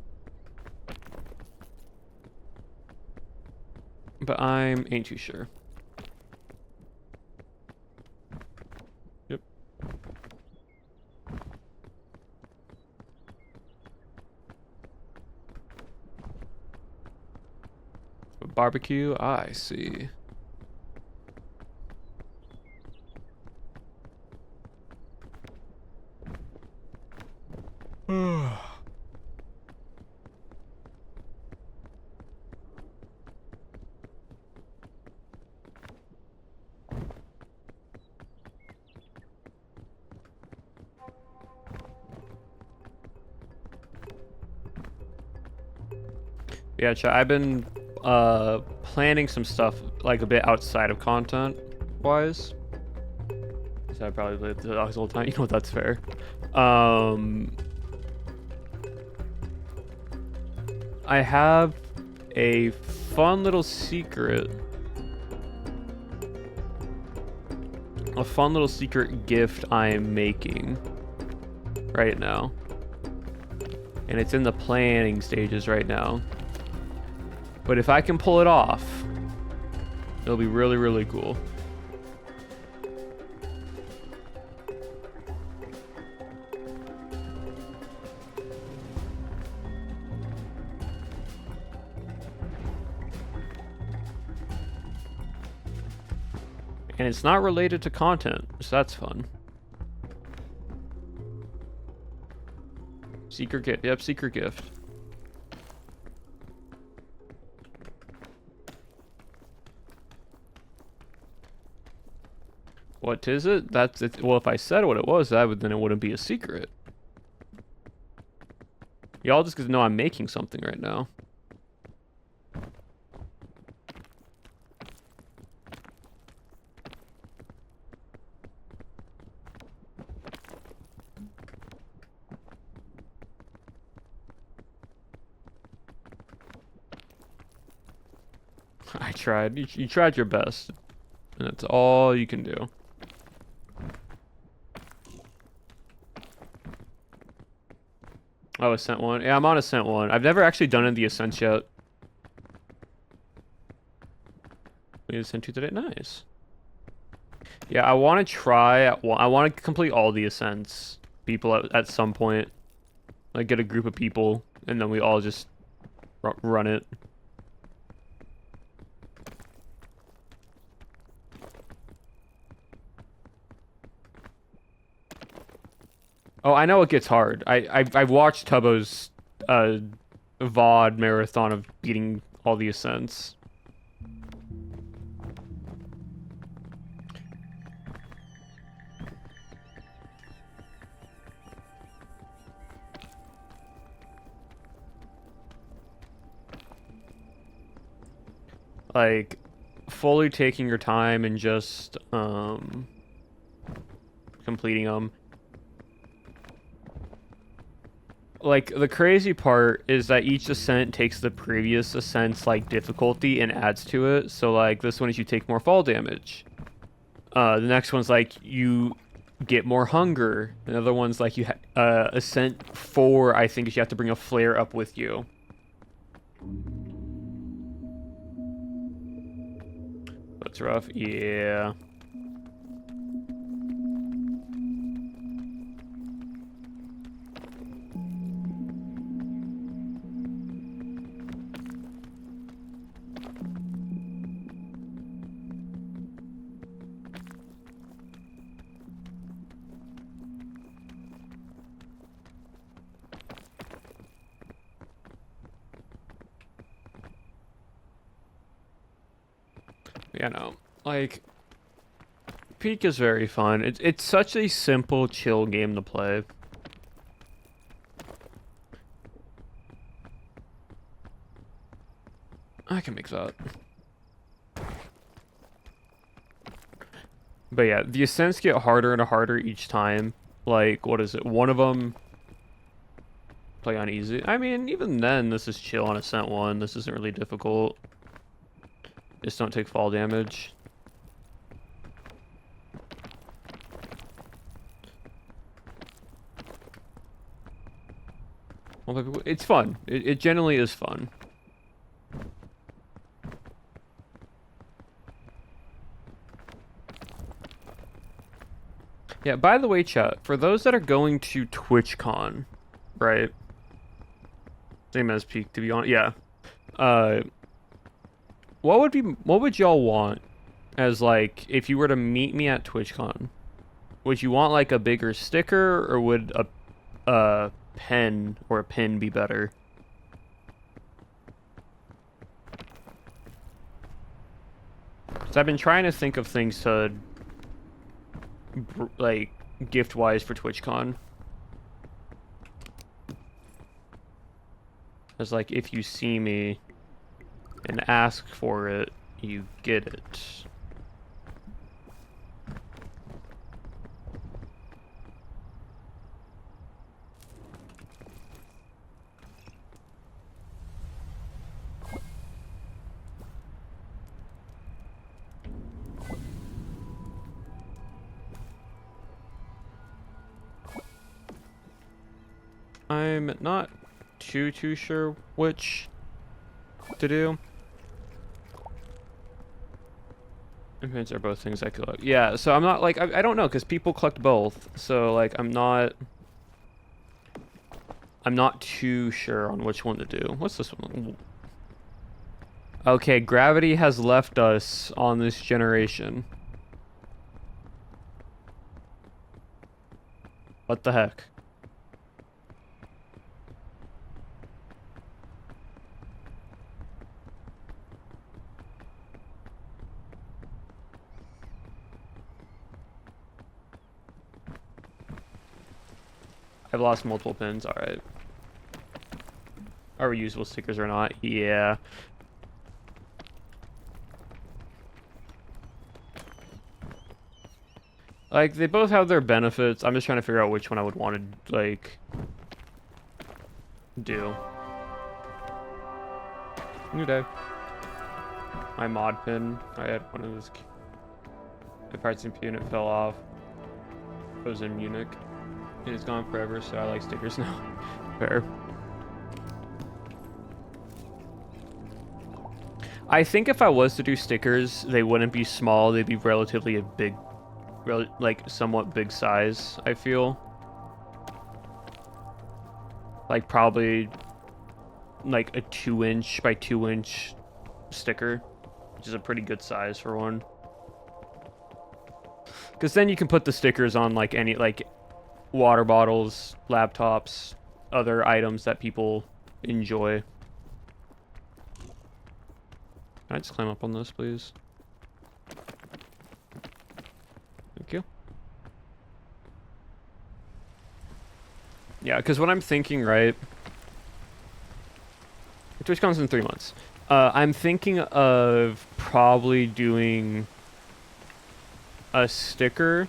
Speaker 1: But ain't too sure. Yep. Barbecue, I see. Yeah, I've been planning some stuff like a bit outside of content wise. So I probably played the whole time. You know what? That's fair. I have a fun little secret. A fun little secret gift I am making right now. And it's in the planning stages right now. But if I can pull it off, it'll be really, really cool. And it's not related to content, so that's fun. Secret gift. Yep, secret gift. What is it? That's it. Well, if I said what it was, then it wouldn't be a secret. Y'all just know I'm making something right now. I tried. You tried your best. And that's all you can do. Oh, Ascent 1. Yeah, I'm on Ascent 1. I've never actually done the Ascent yet. We Ascent 2 today. Nice. Yeah, I want to try. I want to complete all the Ascents. People at some point. Like, get a group of people, and then we all just run it. Oh, I know it gets hard. I watched Tubbo's VOD marathon of beating all the Ascents. Like, fully taking your time and just completing them. Like, the crazy part is that each ascent takes the previous ascent's, like, difficulty and adds to it. So, like, this one is you take more fall damage. The next one's, like, you get more hunger. Another one's, like, you ascent 4, I think, is you have to bring a flare up with you. That's rough. Yeah. You know, like, Peak is very fun. It's such a simple, chill game to play. I can make that. But yeah, the ascents get harder and harder each time. Like, what is it? One of them play on easy. I mean, even then, this is chill on Ascent 1. This isn't really difficult. Just don't take fall damage. It's fun. It generally is fun. Yeah, by the way, chat, for those that are going to TwitchCon, right? Same as Peak, to be honest. Yeah. What would y'all want as, like, if you were to meet me at TwitchCon? Would you want, like, a bigger sticker, or would a pen or a pin be better? So I've been trying to think of things to, like, gift-wise for TwitchCon. It's like, if you see me and ask for it, you get it. I'm not too sure which to do. Imprints are both things I collect. Yeah, so I'm not like I don't know because people collect both. So like I'm not too sure on which one to do. What's this one? Okay, gravity has left us on this generation. What the heck? I've lost multiple pins. All right. Are reusable stickers or not? Yeah. Like, they both have their benefits. I'm just trying to figure out which one I would want to, like, do. New day. My mod pin. I had one of those. My parts in unit fell off. I was in Munich. And it's gone forever, so I like stickers now. Fair. I think if I was to do stickers, they wouldn't be small. They'd be relatively a big, like somewhat big size, I feel. Like probably like a 2-inch by 2-inch sticker, which is a pretty good size for one. Because then you can put the stickers on like any, like water bottles, laptops, other items that people enjoy. Can I just climb up on this, please? Thank you. Yeah, because what I'm thinking, right? Twitch comes in 3 months. I'm thinking of probably doing a sticker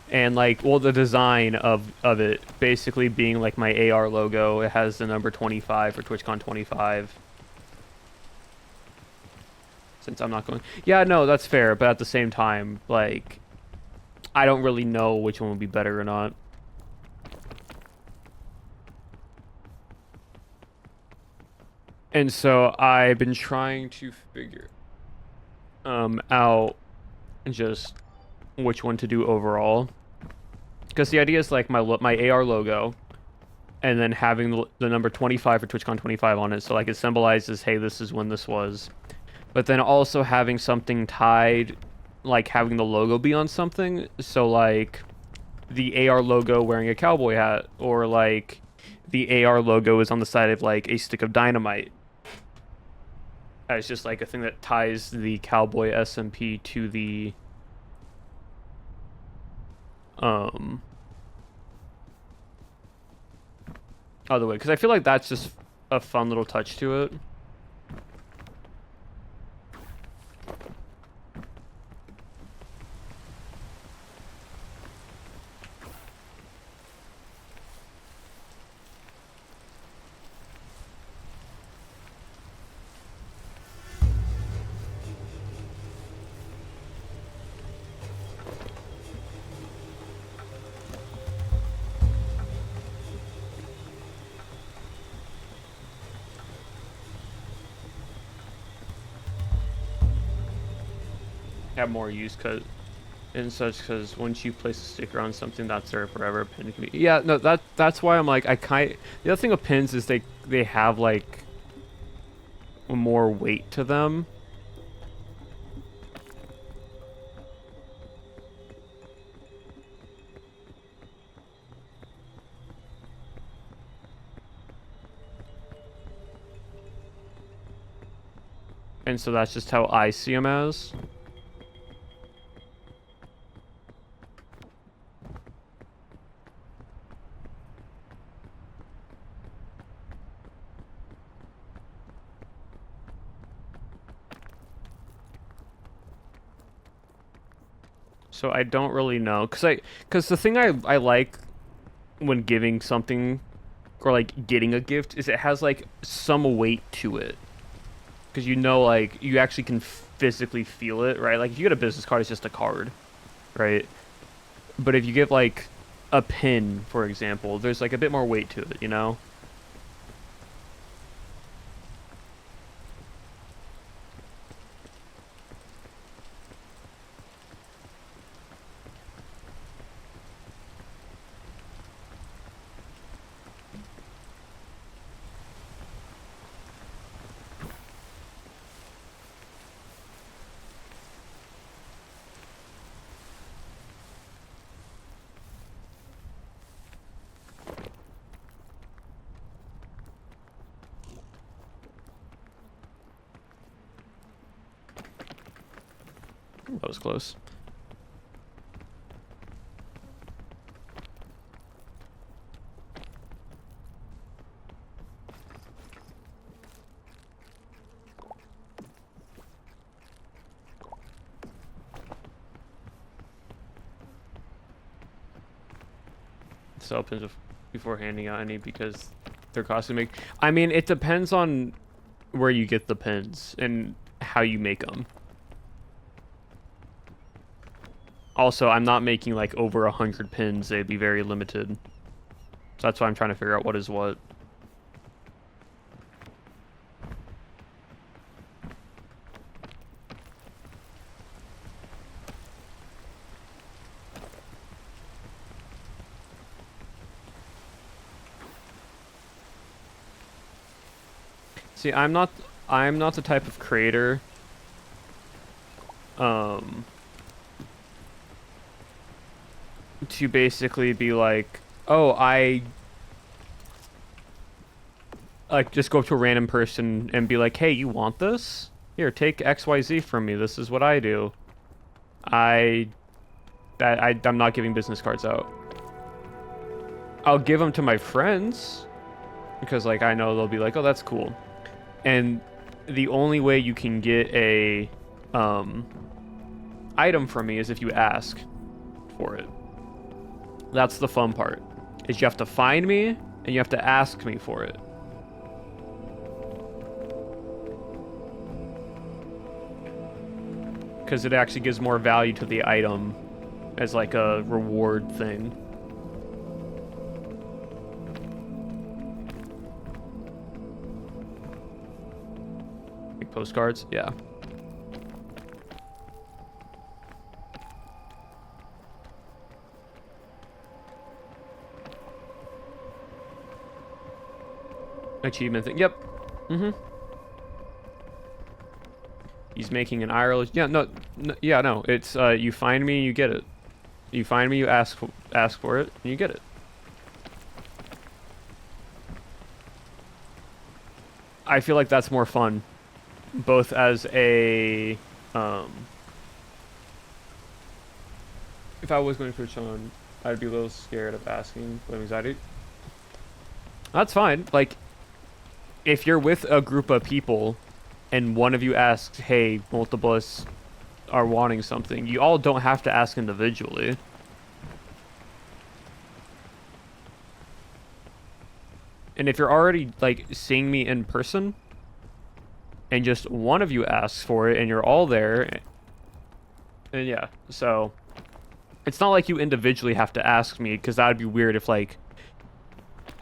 Speaker 1: and like, well, the design of it basically being like my AR logo. It has the number 25 for TwitchCon 25. Since I'm not going, yeah, no, that's fair. But at the same time, like, I don't really know which one would be better or not. And so I've been trying to figure out just which one to do overall. Because the idea is like my AR logo and then having the number 25 for TwitchCon 25 on it. So like it symbolizes, hey, this is when this was. But then also having something tied, like having the logo be on something. So like the AR logo wearing a cowboy hat, or like the AR logo is on the side of like a stick of dynamite. It's just like a thing that ties the Cowboy SMP to the other way, because I feel like that's just a fun little touch to it. Have more use and such, because once you place a sticker on something, that's there forever. A pin can be, yeah, no, that's why I'm like, the other thing with pins is they have like more weight to them. And so that's just how I see them as. So I don't really know, because the thing I like when giving something, or like getting a gift, is it has like some weight to it. Because you know, like, you actually can physically feel it, right? Like if you get a business card, it's just a card, right? But if you get like a pin, for example, there's like a bit more weight to it, you know? That was close. Sell pins before handing out any because they're costing me. I mean, it depends on where you get the pins and how you make them. Also, I'm not making like over 100 pins. They'd be very limited. So that's why I'm trying to figure out what is what. See, I'm not the type of creator to basically be like, oh, I like just go up to a random person and be like, hey, you want this? Here, take XYZ from me. This is what I do. I'm not giving business cards out. I'll give them to my friends because like I know they'll be like, oh, that's cool. And the only way you can get a item from me is if you ask for it. That's the fun part. Is you have to find me and you have to ask me for it. Because it actually gives more value to the item as like a reward thing. Like postcards? Yeah. Achievement thing. Yep. Mm-hmm. He's making an Ireland. Yeah, no, yeah, no. It's you find me, you get it. You find me, you ask for it, and you get it. I feel like that's more fun, both as a if I was going to switch on, I'd be a little scared of asking with anxiety. That's fine. Like, if you're with a group of people and one of you asks, hey, multiple of us are wanting something, you all don't have to ask individually. And if you're already, like, seeing me in person, and just one of you asks for it, and you're all there, and yeah, so it's not like you individually have to ask me, because that would be weird if, like,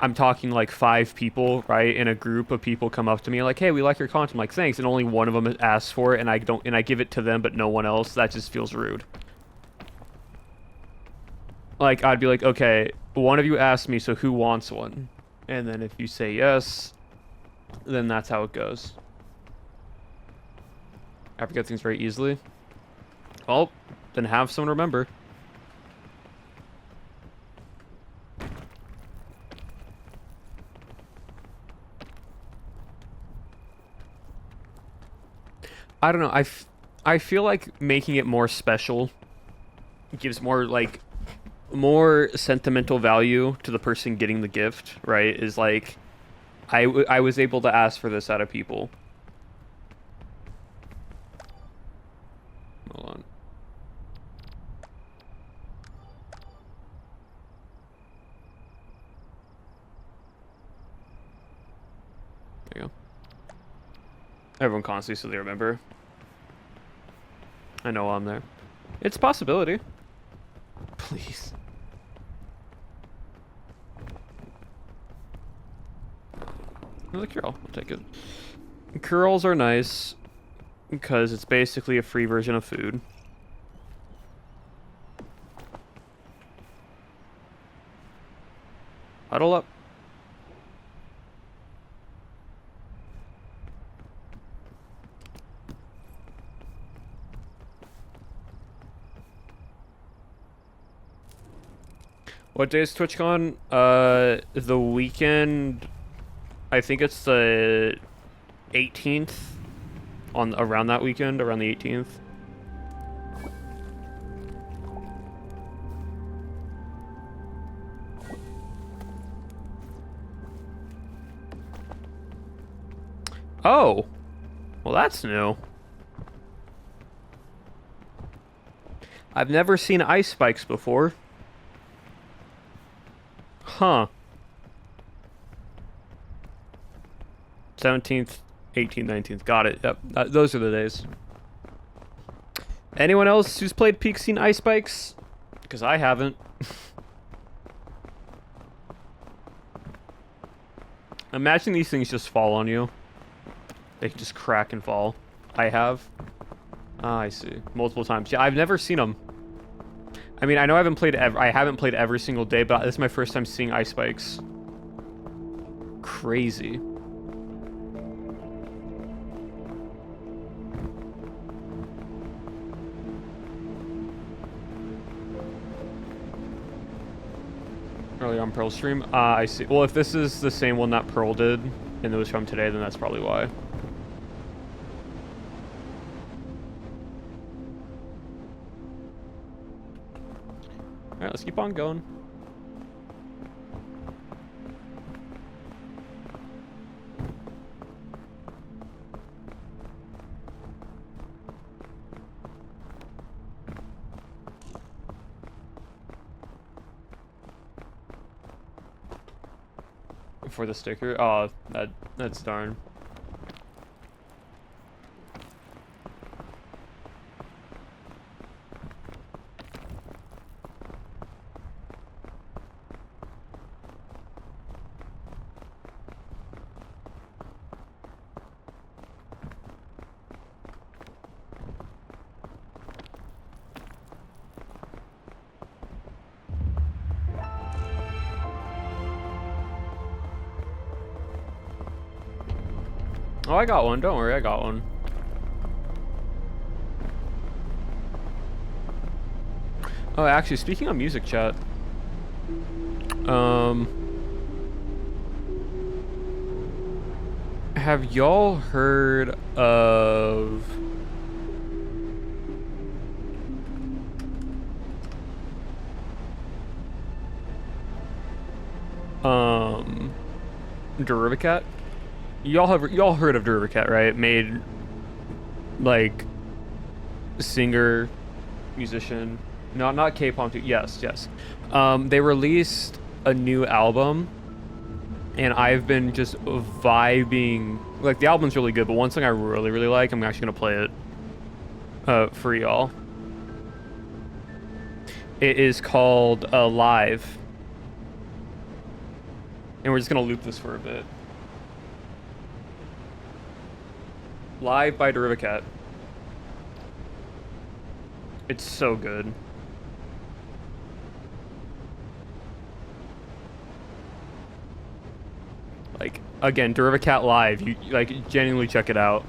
Speaker 1: I'm talking like 5 people, right? And a group of people come up to me like, hey, we like your content. I'm like, thanks. And only one of them asks for it and I give it to them, but no one else. That just feels rude. Like, I'd be like, okay, one of you asked me, so who wants one? And then if you say yes, then that's how it goes. I forget things very easily. Well, then have someone remember. I don't know. I feel like making it more special gives more, like, more sentimental value to the person getting the gift, right? Is like, I was able to ask for this out of people. Hold on. There you go. Everyone constantly so they remember. I know I'm there. It's a possibility. Please. Another curl. I'll take it. Curls are nice because it's basically a free version of food. Huddle up. What day is TwitchCon? The weekend. I think it's the 18th. Around that weekend, around the 18th. Oh, well, that's new. I've never seen ice spikes before. Huh. 17th, 18th, 19th. Got it. Yep. Those are the days. Anyone else who's played Peak seen ice spikes? Because I haven't. Imagine these things just fall on you. They can just crack and fall. I have. Ah, I see. Multiple times. Yeah, I've never seen them. I mean, I know I haven't played every single day, but this is my first time seeing ice spikes. Crazy. Earlier on Pearl's stream. I see. Well, if this is the same one that Pearl did, and it was from today, then that's probably why. Alright, let's keep on going. For the sticker? Oh, that's darn. Oh, I got one. Don't worry, I got one. Oh, actually, speaking of music chat, have y'all heard of Derivacat? Y'all heard of Derivacat, right? Made like singer, musician. No, not K-pop too. Yes. They released a new album, and I've been just vibing. Like, the album's really good, but one song I really like, I'm actually gonna play it for y'all. It is called Live, and we're just gonna loop this for a bit. Live by Derivacat. It's so good. Like, again, Derivacat Live. You like genuinely check it out.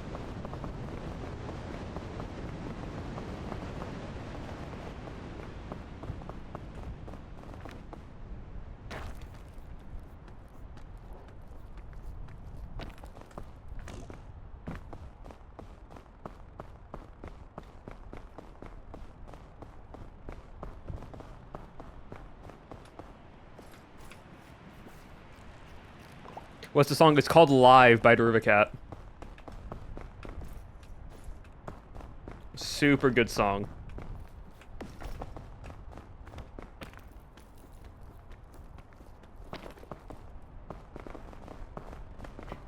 Speaker 1: What's the song? It's called Live by Derivacat. Super good song.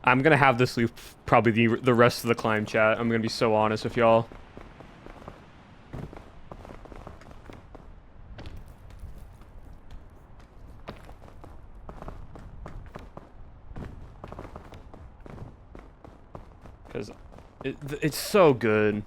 Speaker 1: I'm gonna have this loop probably the rest of the climb chat. I'm gonna be so honest with y'all. because it's so good.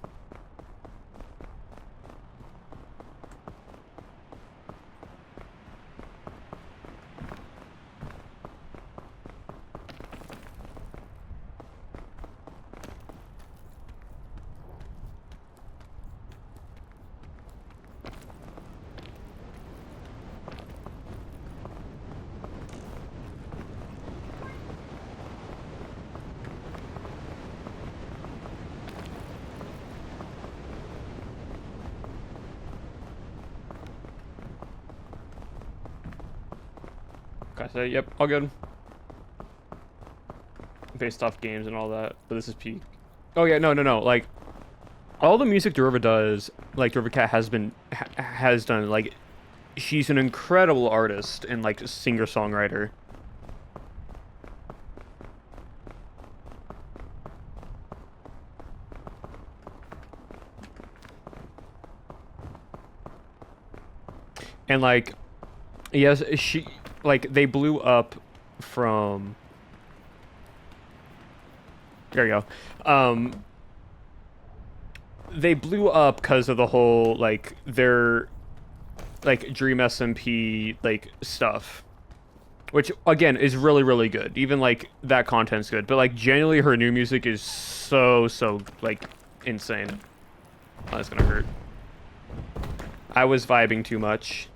Speaker 1: Okay, so yep, all good. Based off games and all that, but this is peak. Oh yeah, no, like all the music Deriva does, like Deriva Cat has done, like she's an incredible artist and like singer-songwriter. And like, yes, they blew up from. There you go. They blew up because of the whole like their like Dream SMP like stuff, which again is really good. Even like that content's good, but like genuinely her new music is so like insane. Oh, that's gonna hurt. I was vibing too much.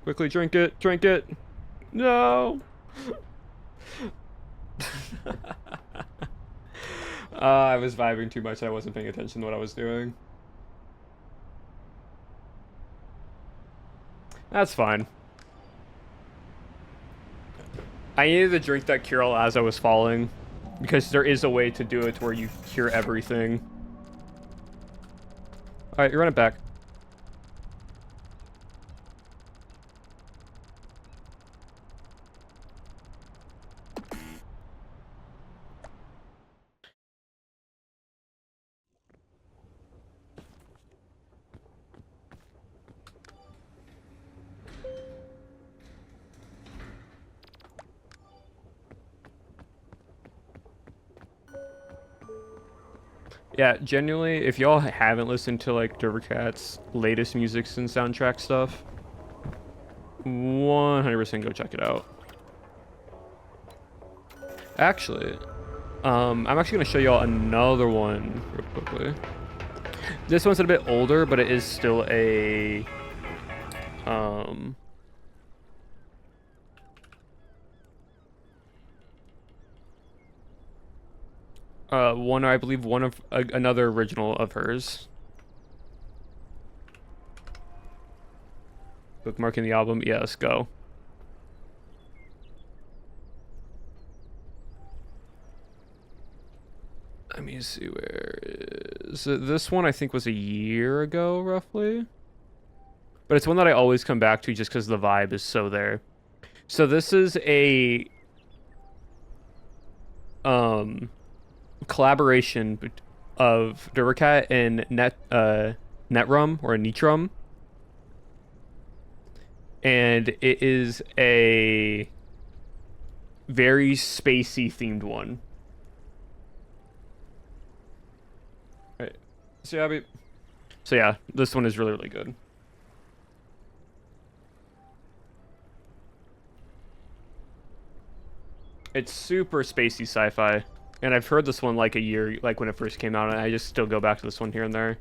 Speaker 1: Quickly drink it. No. I was vibing too much. I wasn't paying attention to what I was doing. That's fine. I needed to drink that cure as I was falling, because there is a way to do it where you cure everything. Alright, you're running back. Yeah, genuinely, if y'all haven't listened to like Cat's latest music and soundtrack stuff, 100% go check it out. Actually, I'm actually gonna show y'all another one real quickly. This one's a bit older, but it is still a I believe one of another original of hers. Bookmarking the album. Yes, go. Let me see, where is it? This one I think was a year ago, roughly. But it's one that I always come back to just because the vibe is so there. So this is a collaboration of Durvacat and Netrum or Nitrum. And it is a very spacey themed one. Right. So yeah, this one is really good. It's super spacey sci-fi. And I've heard this one like a year, like when it first came out, and I just still go back to this one here and there.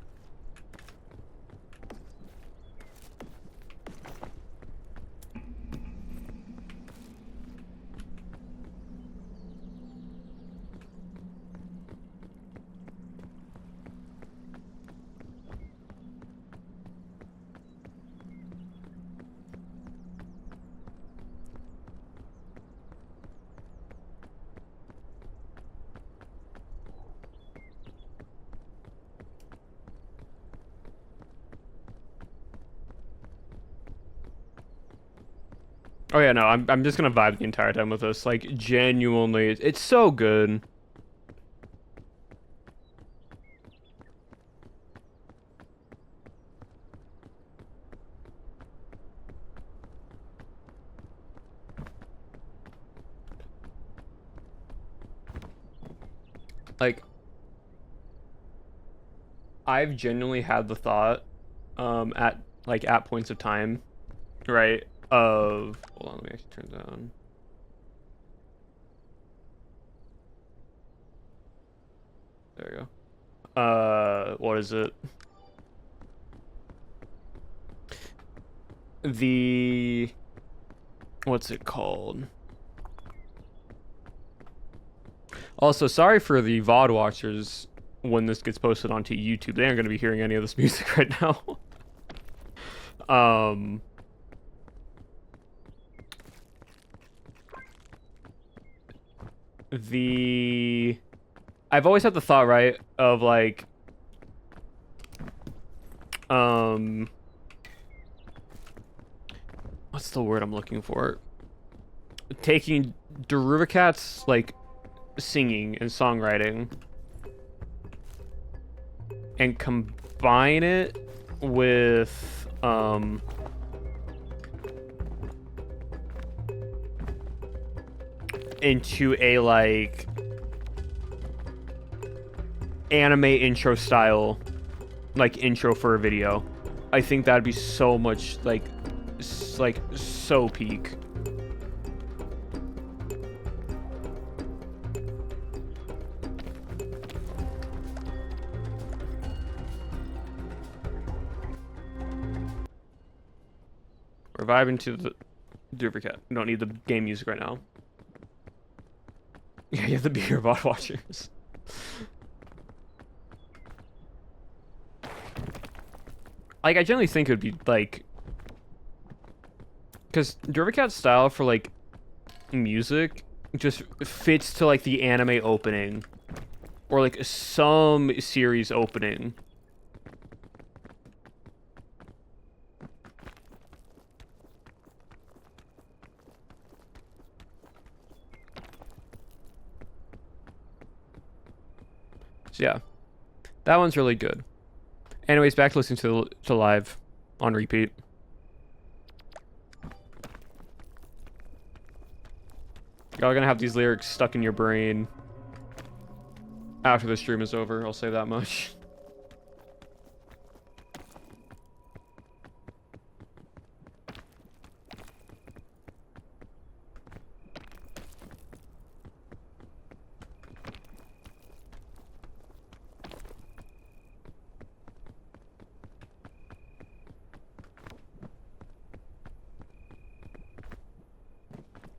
Speaker 1: Oh yeah, no, I'm just gonna vibe the entire time with this. Like genuinely, it's so good. Like, I've genuinely had the thought, at like at points of time, right? Of hold on, let me actually turn it down. There we go. What is it? The what's it called? Also, sorry for the VOD watchers when this gets posted onto YouTube. They aren't going to be hearing any of this music right now. um, I've always had the thought, right, of like, what's the word I'm looking for? Taking Daruvacat's like singing and songwriting and combine it with into a like anime intro style, like intro for a video. I think that'd be so much like so peak. We're vibing to the Dupercat. We don't need the game music right now. Yeah, you have to be your bot watchers. Like, I generally think it would be like, because Dupercat's style for like music just fits to like the anime opening or like some series opening. So yeah, that one's really good. Anyways, back to listening to live on repeat. Y'all gonna have these lyrics stuck in your brain after the stream is over, I'll say that much.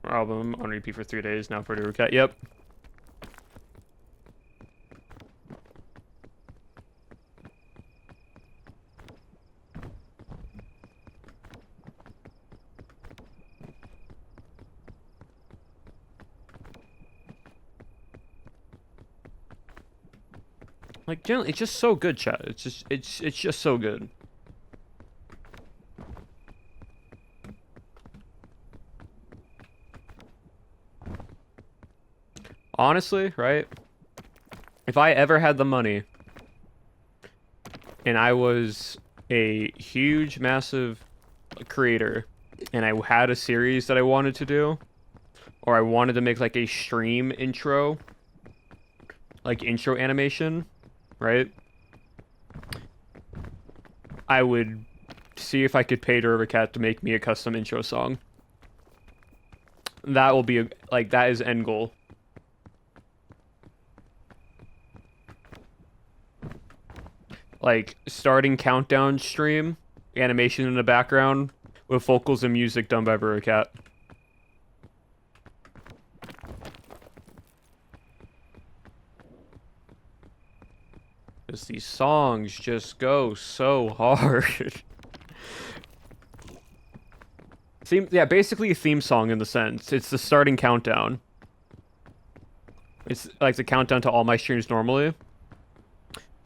Speaker 1: Album on repeat for 3 days now for Dupercat. Yep. Like generally, it's just so good, chat. It's just so good. Honestly, right? If I ever had the money and I was a huge, massive creator and I had a series that I wanted to do, or I wanted to make like a stream intro, like intro animation, right? I would see if I could pay Dervacat to make me a custom intro song. That will be like, that is end goal. Like, starting countdown stream, animation in the background, with vocals and music done by Burricat. Because these songs just go so hard. Yeah, basically a theme song in the sense. It's the starting countdown. It's like the countdown to all my streams normally.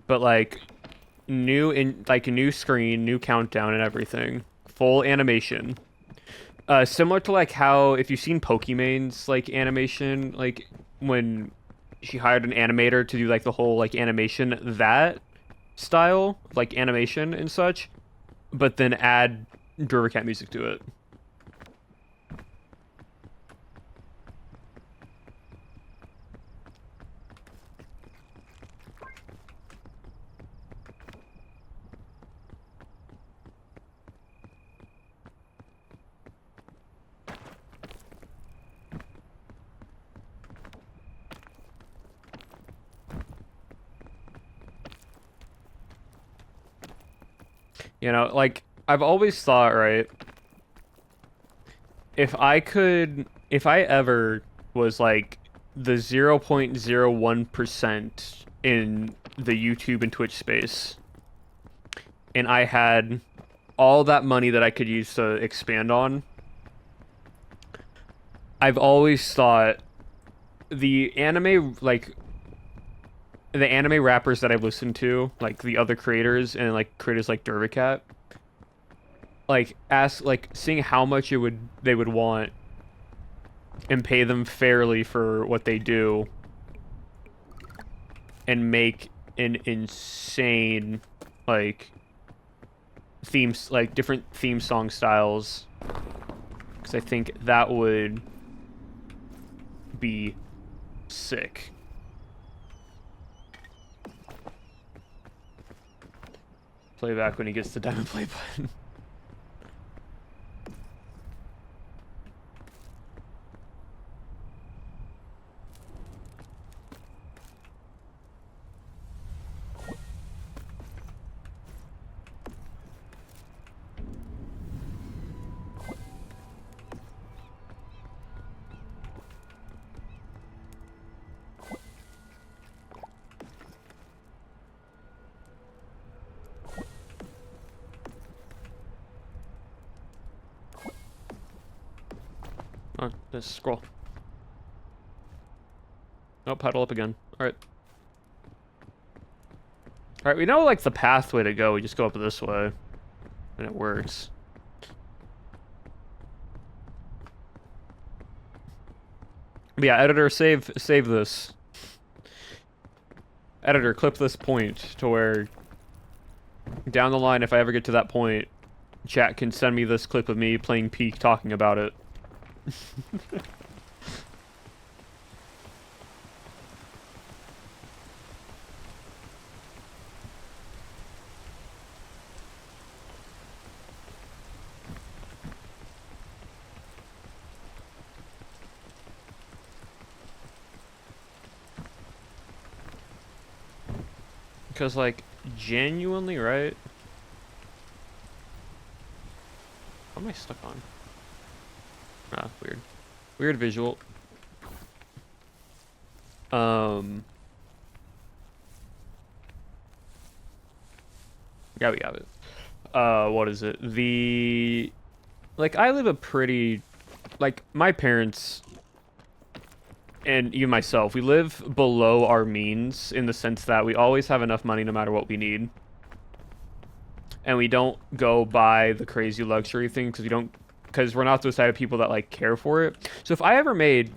Speaker 1: But like, new screen, new countdown and everything. Full animation. Similar to like how, if you've seen Pokemon's like animation, like when she hired an animator to do like the whole like animation, that style, like animation and such, but then add Durvacat music to it. You know, like, I've always thought, right, if I ever was like the 0.01% in the YouTube and Twitch space, and I had all that money that I could use to expand on, I've always thought the anime, like, the anime rappers that I've listened to, like the other creators and like creators like Dervicat, seeing how much they would want and pay them fairly for what they do and make an insane like themes, like different theme song styles, because I think that would be sick. Play back when he gets the diamond play button. Oh, let's scroll. Oh, paddle up again. Alright. Alright, we know, like, the pathway to go. We just go up this way. And it works. But yeah, editor, save this. Editor, clip this point to where down the line, if I ever get to that point, chat can send me this clip of me playing Peak talking about it. Because, like, genuinely, right? What am I stuck on? Ah, weird. Weird visual. Yeah, we have it. What is it? Like, I live a pretty... Like, my parents... And even myself, we live below our means in the sense that we always have enough money no matter what we need. And we don't go buy the crazy luxury thing because we're not those type of people that, like, care for it. So if I ever made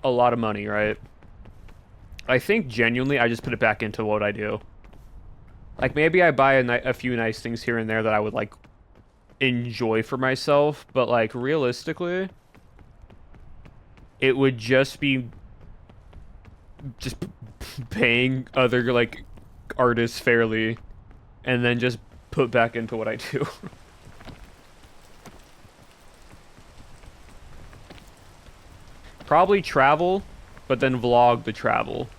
Speaker 1: a lot of money, right, I think genuinely I just put it back into what I do. Like, maybe I buy a few nice things here and there that I would, like, enjoy for myself, but, like, realistically, it would just be paying other, like, artists fairly and then just put back into what I do. Probably travel, but then vlog the travel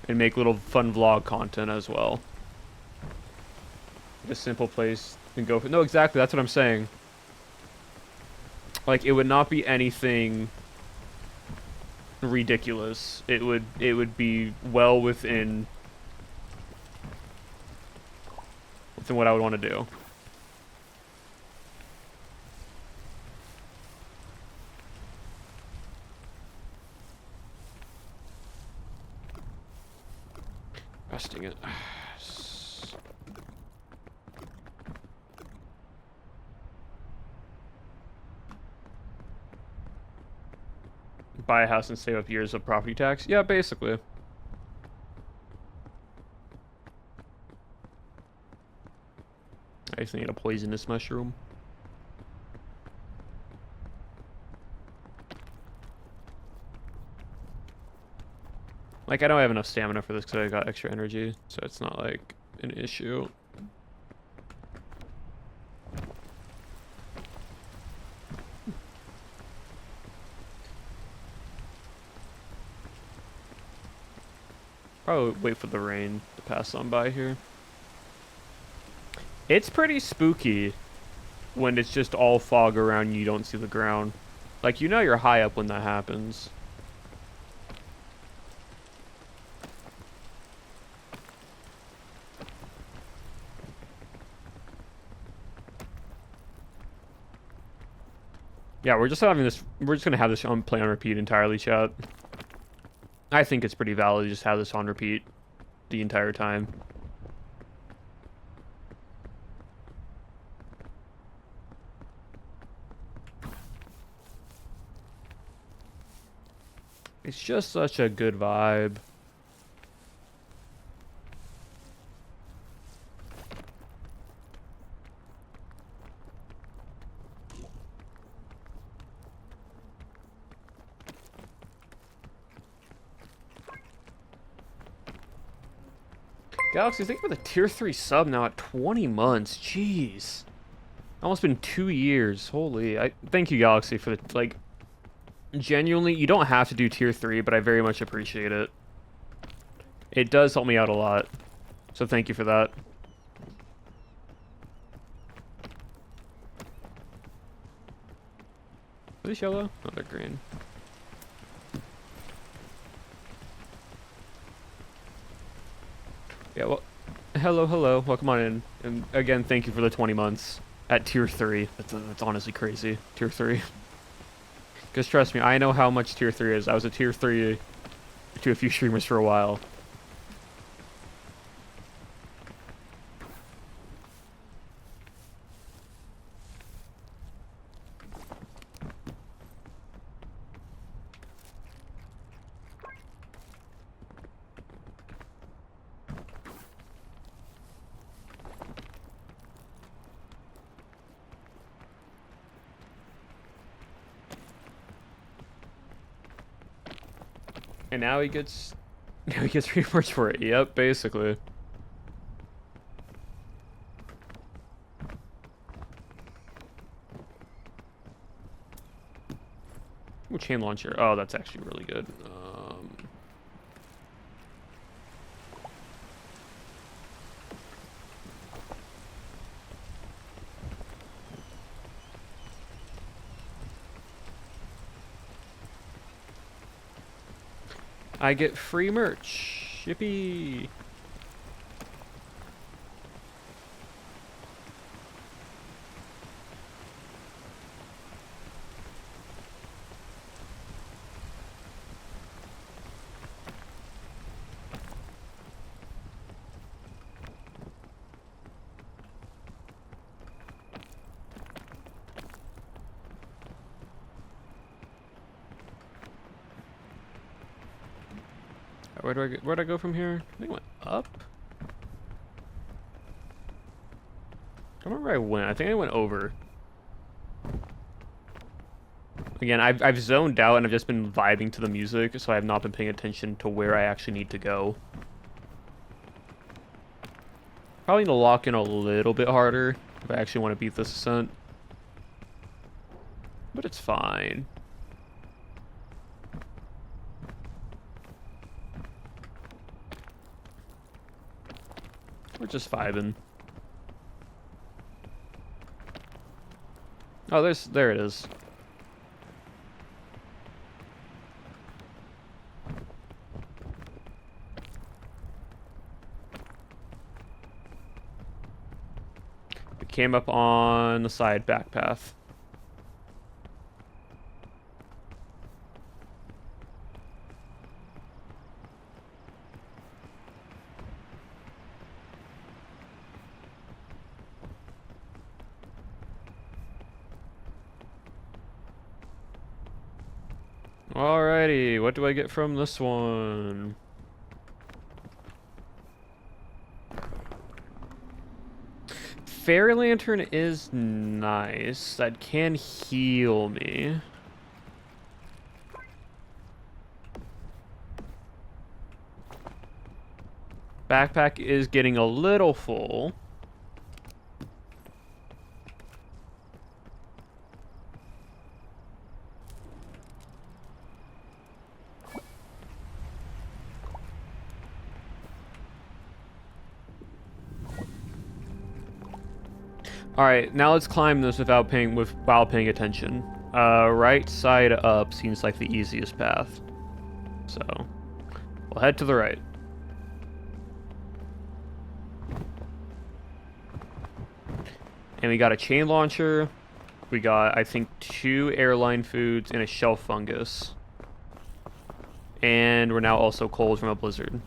Speaker 1: and make little fun vlog content as well. A simple place and go for... No, exactly, that's what I'm saying. Like, it would not be anything ridiculous. It would be well within what I would want to do. Resting it. Buy a house and save up years of property tax? Yeah, basically. I just need a poisonous mushroom. Like, I don't have enough stamina for this because I got extra energy, so it's not, like, an issue. Probably wait for the rain to pass on by here. It's pretty spooky when it's just all fog around you don't see the ground. Like, you know you're high up when that happens. Yeah, we're just gonna have this on play on repeat entirely, chat. I think it's pretty valid to just have this on repeat the entire time. It's just such a good vibe. Galaxy, think about the tier 3 sub now at 20 months. Jeez. Almost been 2 years. Holy. Thank you, Galaxy, for the, like, genuinely, you don't have to do tier 3, but I very much appreciate it. It does help me out a lot. So thank you for that. Are these yellow? Oh, they're green. Yeah, well, hello. Welcome on in. And again, thank you for the 20 months at tier 3. That's honestly crazy. Tier 3. Because trust me, I know how much tier 3 is. I was a tier 3 to a few streamers for a while. And now he gets rewards for it. Yep, basically. Ooh, chain launcher. Oh, that's actually really good. I get free merch. Yippee. Where'd I go from here? I think I went up. I don't remember where I went. I think I went over. Again, I've zoned out and I've just been vibing to the music, so I have not been paying attention to where I actually need to go. Probably need to lock in a little bit harder if I actually want to beat this ascent. But it's fine. We're just vibing. Oh, there it is. We came up on the side back path. Alrighty, what do I get from this one? Fairy Lantern is nice. That can heal me. Backpack is getting a little full. Alright, now let's climb this while paying attention. Right side up seems like the easiest path. So, we'll head to the right. And we got a chain launcher. We got, I think, 2 airline foods and a shelf fungus. And we're now also cold from a blizzard.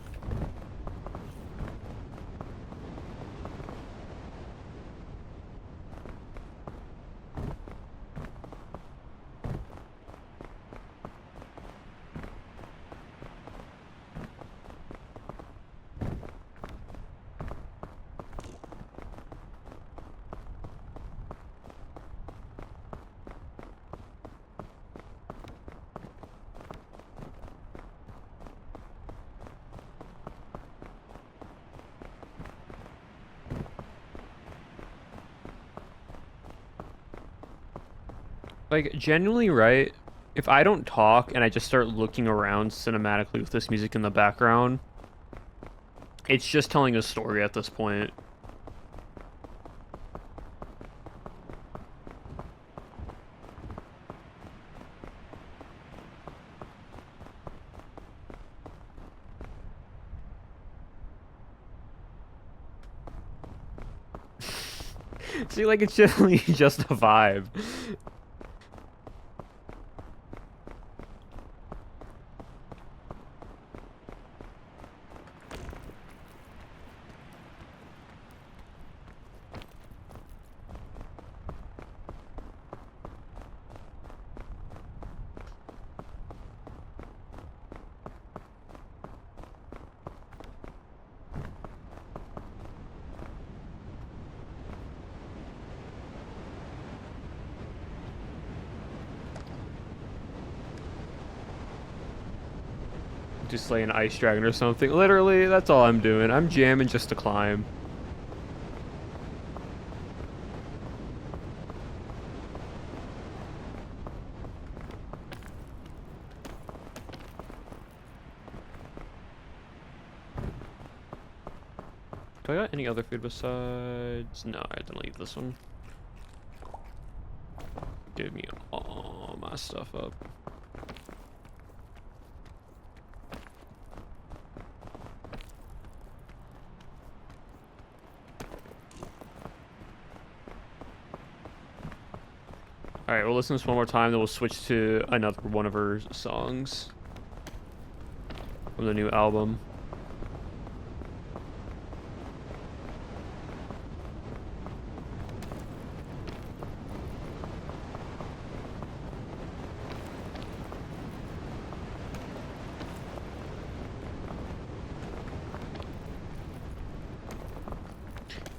Speaker 1: Like, genuinely, right? If I don't talk and I just start looking around cinematically with this music in the background, it's just telling a story at this point. See, like, it's generally just a vibe. To slay an ice dragon or something. Literally, that's all I'm doing. I'm jamming just to climb. Do I got any other food besides... No, I didn't leave this one. Give me all my stuff up. Alright, we'll listen to this one more time, then we'll switch to another one of her songs from the new album.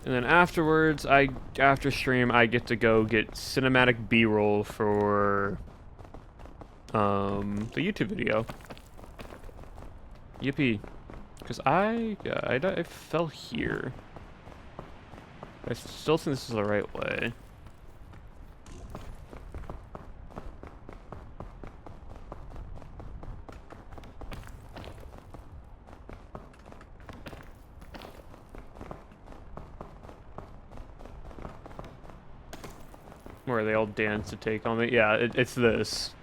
Speaker 1: And then afterwards, after stream, I get to go get cinematic B-roll for the YouTube video. Yippee. Because I fell here. I still think this is the right way. Where they all dance to take on me. Yeah, it's this.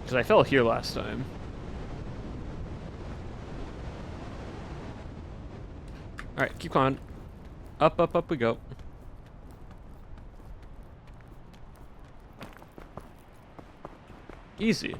Speaker 1: Because I fell here last time. Alright, keep on. Up, up, up we go. Easy.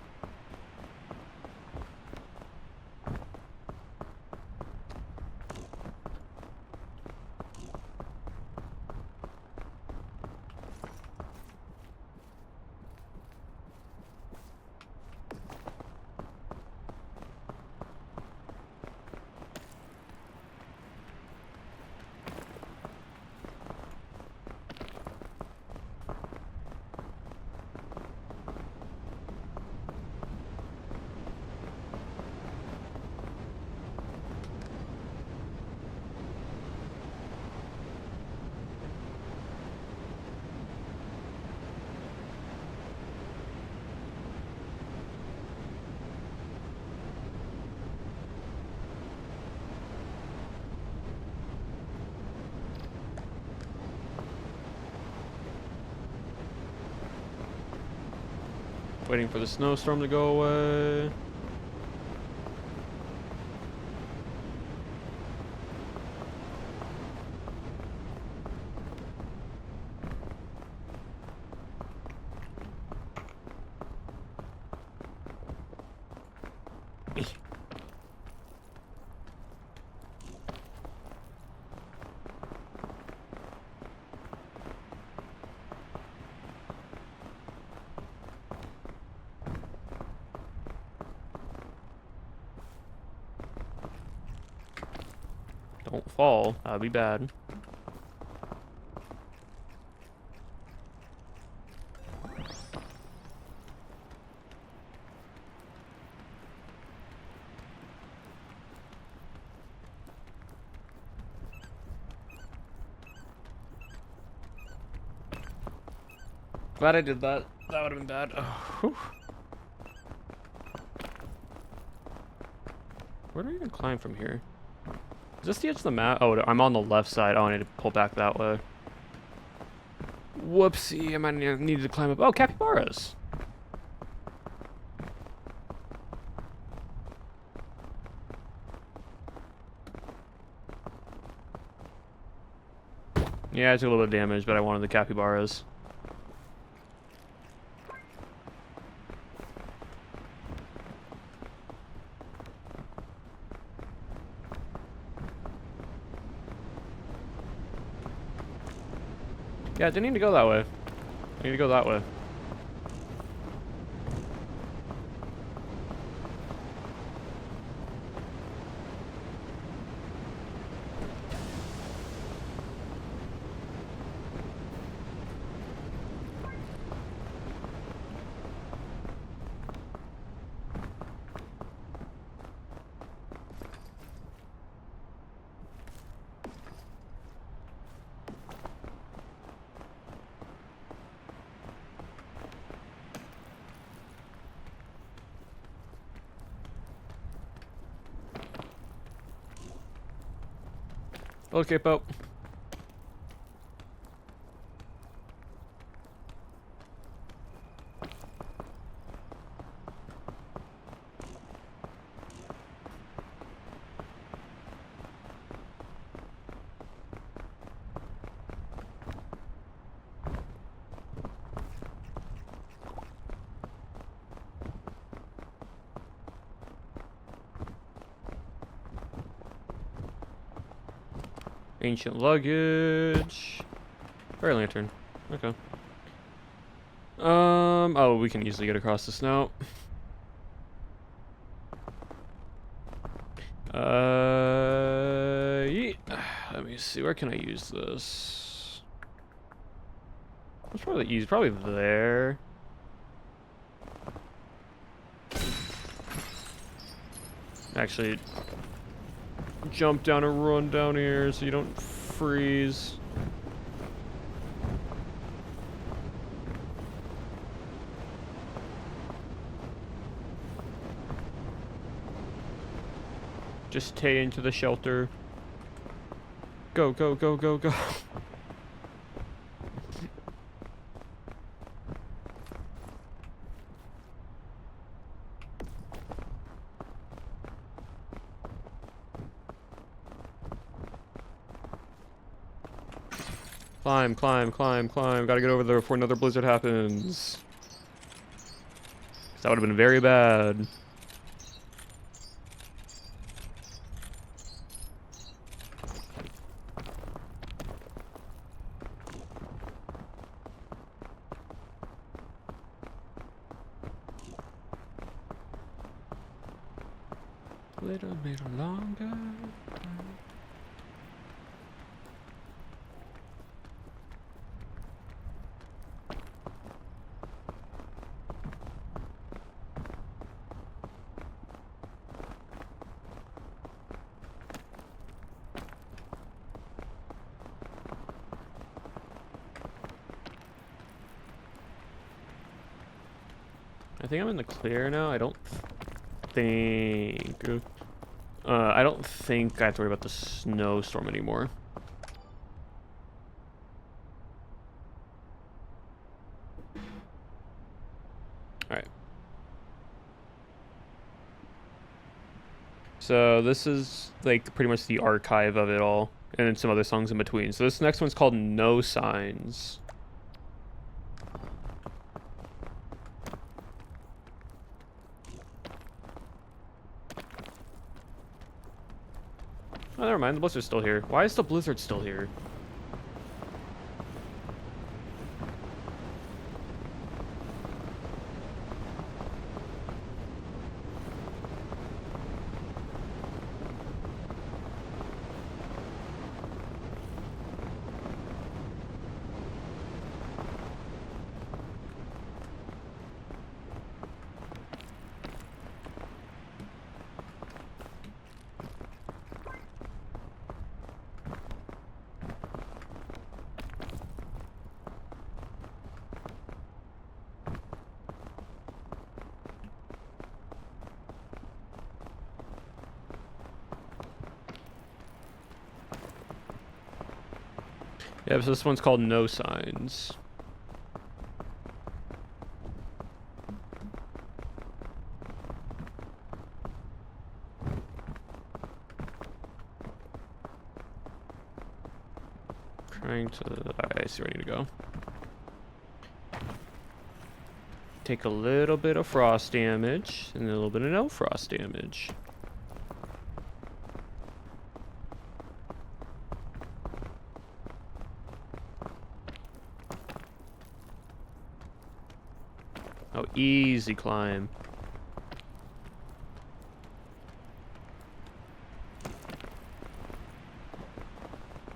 Speaker 1: Waiting for the snowstorm to go away. Don't fall. That'd be bad. Glad I did that. That would have been bad. Oh, where do I even climb from here? Is this the edge of the map? Oh, I'm on the left side. Oh, I need to pull back that way. Whoopsie, I might need to climb up. Oh, capybaras. Yeah, I took a little bit of damage, but I wanted the capybaras. Yeah, I didn't need to go that way. I need to go that way. Okay, Pope. Ancient luggage. Fairy lantern. Okay. Oh, we can easily get across the snow. Let me see. Where can I use this? It's probably easy. Probably there. Actually, jump down and run down here so you don't freeze. Just stay into the shelter. Go, go, go, go, go. Climb, climb, climb, climb. Gotta get over there before another blizzard happens. 'Cause that would have been very bad. Little bit longer. I think I'm in the clear now. I don't think. I don't think I have to worry about the snowstorm anymore. Alright. So this is like pretty much the archive of it all, and then some other songs in between. So this next one's called No Signs. Oh, never mind. The blizzard's still here. Why is the blizzard still here? Yeah, so this one's called No Signs. Trying to... Alright, I see where I need to go. Take a little bit of frost damage, and a little bit of no frost damage. Oh, easy climb.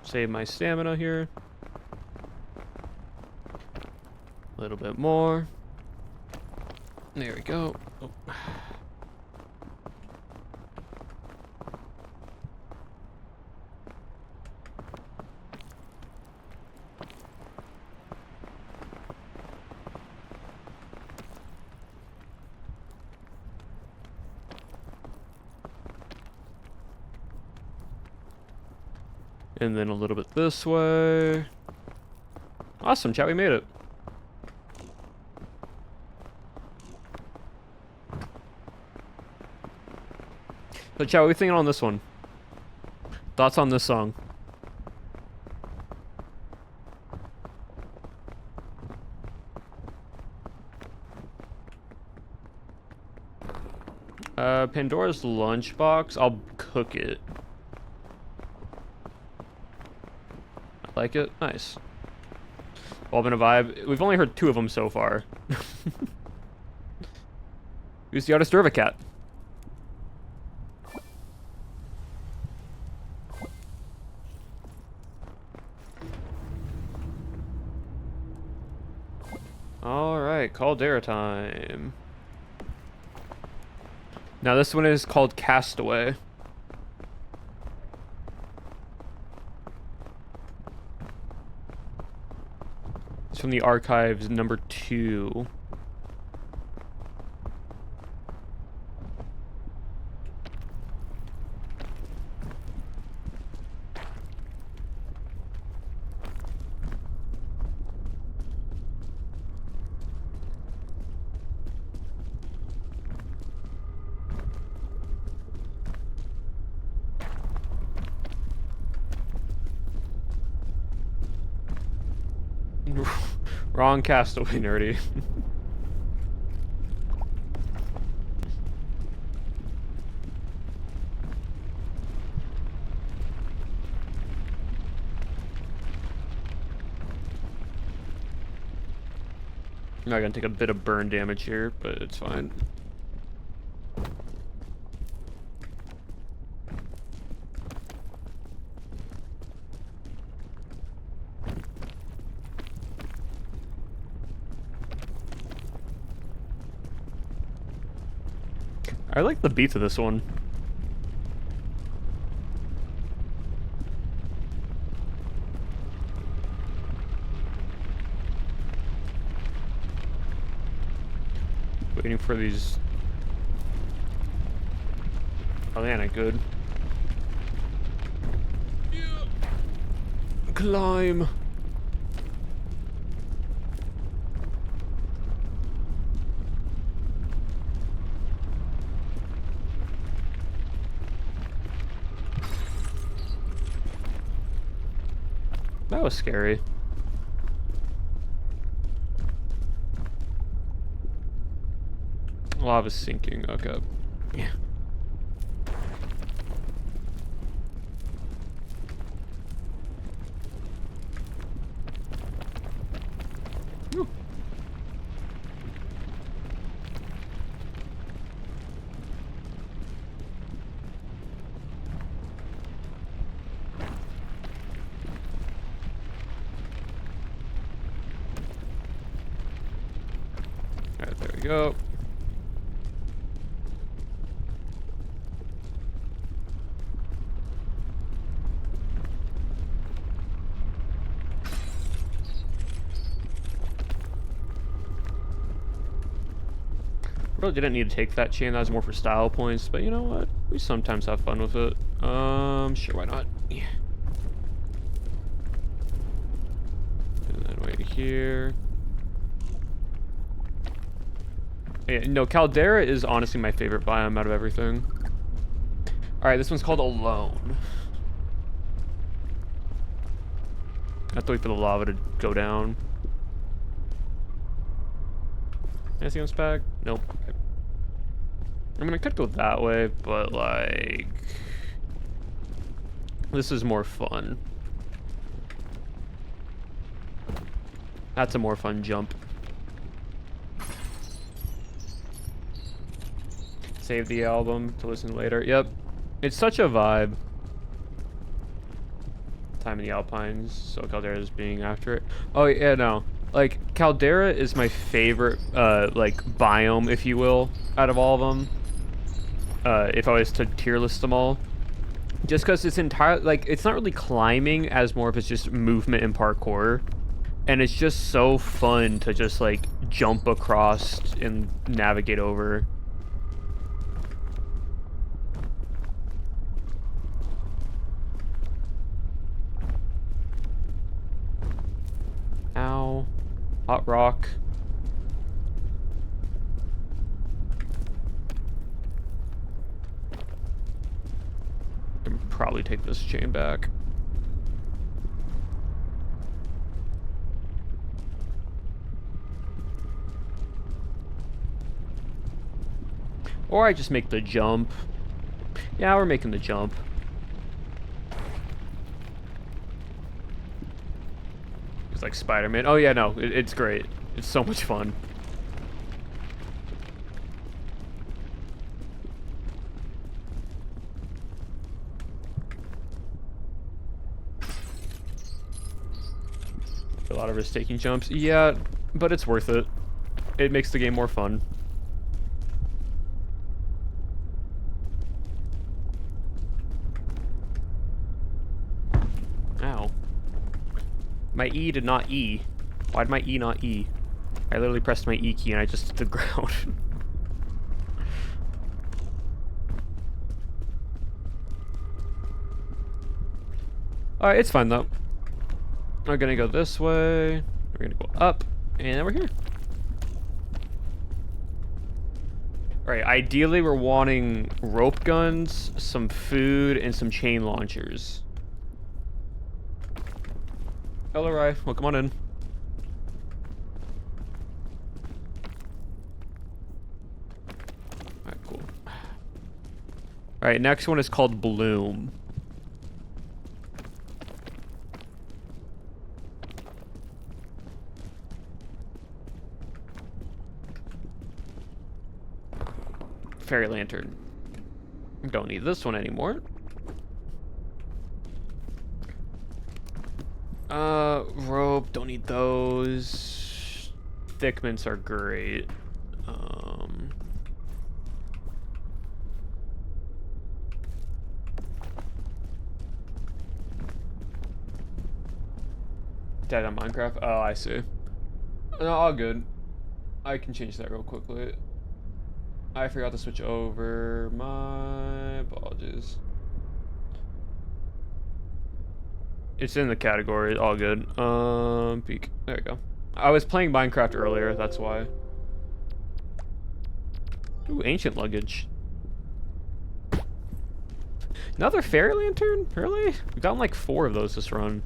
Speaker 1: Save my stamina here. A little bit more. There we go. Oh. And then a little bit this way. Awesome, chat, we made it. So chat, what are we thinking on this one? Thoughts on this song? Pandora's lunchbox, I'll cook it. Like it? Nice. All been a vibe. We've only heard 2 of them so far. Who's the artist Cat? Alright, Caldera time. Now this one is called Castaway. From the archives, number 2. Wrong Castaway, nerdy. I'm not gonna take a bit of burn damage here, but it's fine. I like the beats of this one. Waiting for these. Oh, man, good. Climb. That was scary. Lava's sinking. Okay. Yeah. Ooh. Alright, there we go. Really didn't need to take that chain. That was more for style points, but you know what? We sometimes have fun with it. Sure, why not? Yeah. And then right here. Yeah, no, Caldera is honestly my favorite biome out of everything. Alright, this one's called Alone. I have to wait for the lava to go down. Anything else back? Nope. Okay. I mean, I could go that way, but like... this is more fun. That's a more fun jump. Save the album to listen later. Yep. It's such a vibe. Time in the Alpines, so Caldera is being after it. Oh, yeah, no. Like, Caldera is my favorite, like, biome, if you will, out of all of them. If I was to tier list them all. Just because it's entirely, like, it's not really climbing as more of it's just movement and parkour. And it's just so fun to just, like, jump across and navigate over. Ow. Hot rock. I can probably take this chain back. Or I just make the jump. Yeah, we're making the jump. It's like Spider-Man. Oh yeah, no, it's great. It's so much fun. A lot of risk taking jumps. Yeah, but it's worth it. It makes the game more fun. Ow. My E did not E. Why did my E not E? I literally pressed my E key and I just hit the ground. Alright, it's fine though. We're gonna go this way. We're gonna go up. And then we're here. Alright, ideally we're wanting rope guns, some food, and some chain launchers. Hello, Rye. Welcome on in. Alright, cool. Alright, next one is called Bloom. Fairy lantern. Don't need this one anymore. Rope, don't need those. Thick mints are great. Dead on Minecraft? Oh, I see. No, all good. I can change that real quickly. I forgot to switch over. My apologies. It's in the category. All good. Peek. There we go. I was playing Minecraft earlier. That's why. Ooh, ancient luggage. Another fairy lantern? Really? We've gotten like 4 of those this run.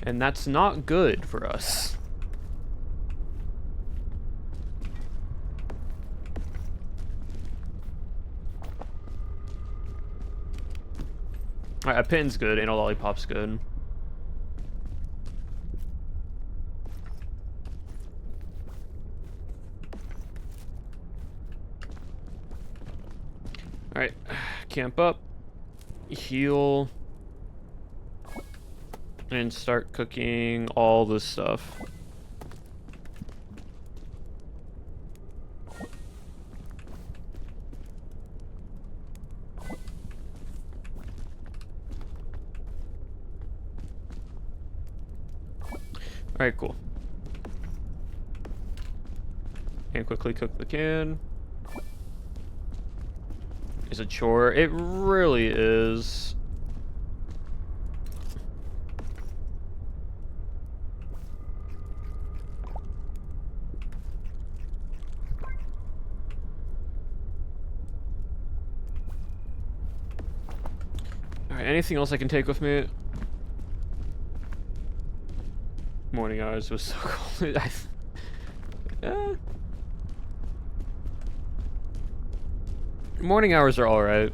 Speaker 1: And that's not good for us. Alright, a pin's good, and a lollipop's good. Alright, camp up, heal, and start cooking all this stuff. Alright, cool. And quickly cook the can. Is a chore. It really is. Alright, anything else I can take with me? Morning hours was so cold. Yeah. Morning hours are alright.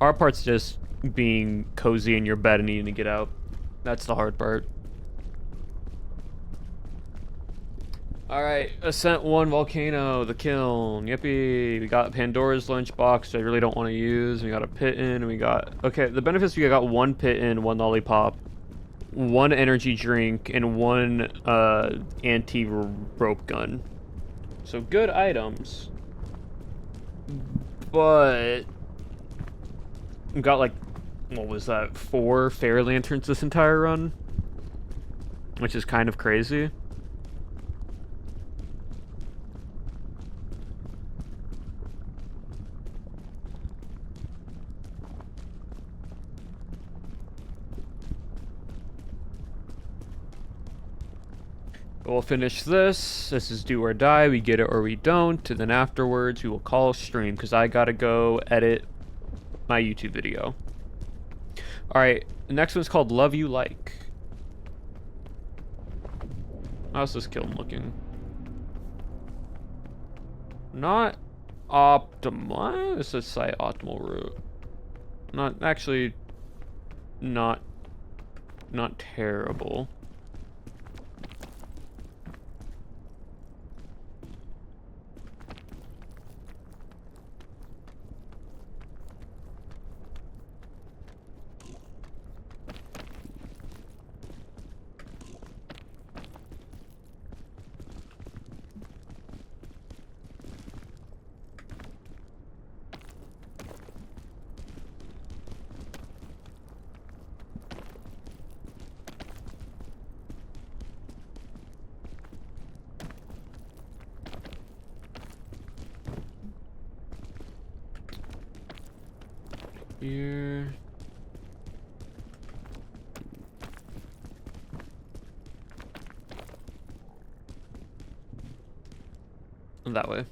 Speaker 1: Our part's just being cozy in your bed and needing to get out. That's the hard part. Alright, Ascent 1 Volcano, the kiln. Yippee. We got Pandora's lunchbox, which I really don't want to use. We got a pit in, and we got... Okay, the benefits, we got 1 pit in, 1 lollipop, 1 energy drink, and 1 anti-rope gun. So good items. But... we got like, what was that, 4 fairy lanterns this entire run? Which is kind of crazy. We'll finish this. This is do or die. We get it or we don't. And then afterwards, we will call stream because I gotta go edit my YouTube video. Alright, the next one's called Love You Like. How's this kiln looking? Not optimal. This is site optimal route. Not actually. Not terrible. Here. That way.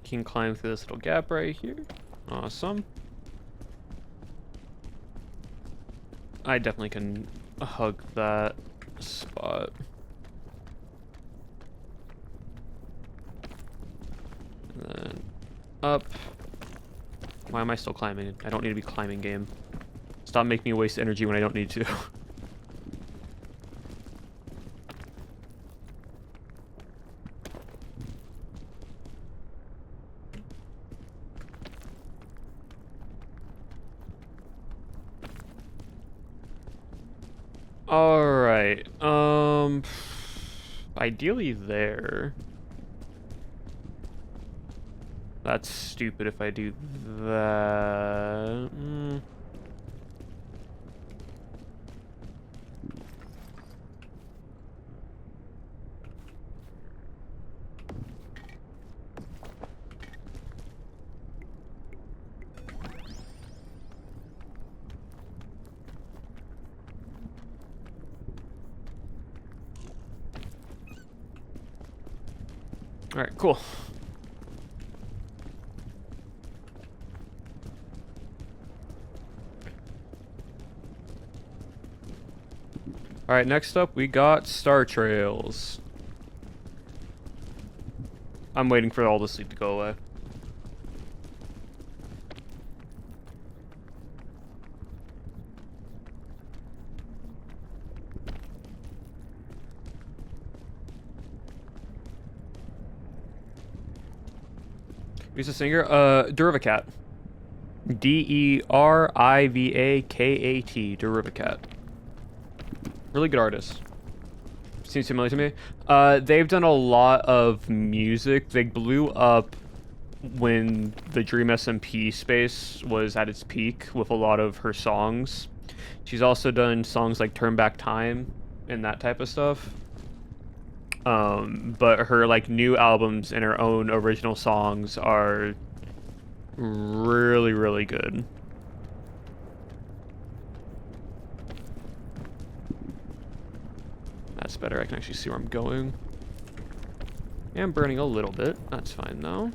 Speaker 1: Can climb through this little gap right here. Awesome. I definitely can hug that spot. And then up. Why am I still climbing? I don't need to be climbing, game. Stop making me waste energy when I don't need to. Alright, ideally there. That's stupid if I do that. All right, cool. All right, next up we got Star Trails. I'm waiting for all the sleep to go away. Who's the singer? Derivacat. Derivakat. Derivacat. Really good artist. Seems familiar to me. They've done a lot of music. They blew up when the Dream SMP space was at its peak with a lot of her songs. She's also done songs like Turn Back Time and that type of stuff. But her like new albums and her own original songs are really, really good. That's better. I can actually see where I'm going. Yeah, I'm burning a little bit. That's fine though.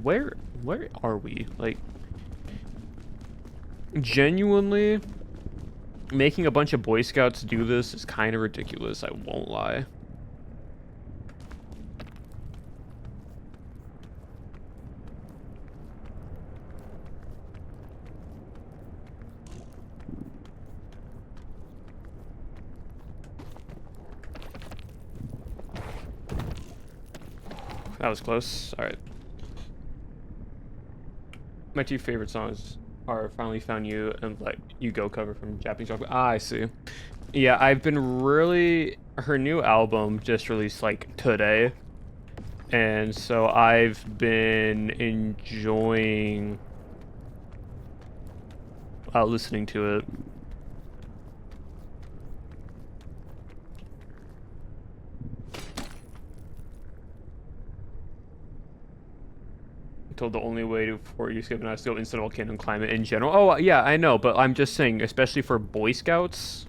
Speaker 1: Where are we? Like, genuinely, making a bunch of Boy Scouts do this is kind of ridiculous, I won't lie. That was close. Alright. My two favorite songs are Finally Found You and Let You Go cover from Japanese rock. Ah, I see. Yeah, I've been really... Her new album just released, like, today. And so I've been enjoying... listening to it. Told the only way to for you skip and I still instant volcano climate in general. Oh yeah, I know, but I'm just saying, especially for Boy Scouts,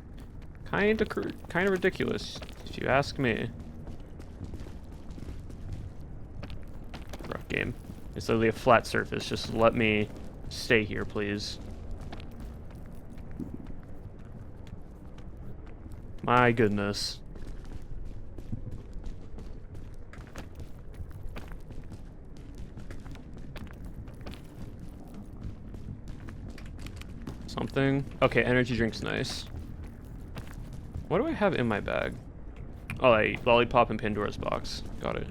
Speaker 1: kind of ridiculous, if you ask me. Rough game. It's literally a flat surface. Just let me stay here, please. My goodness. Something. Okay, energy drink's nice. What do I have in my bag? Oh, a lollipop and Pandora's box. Got it.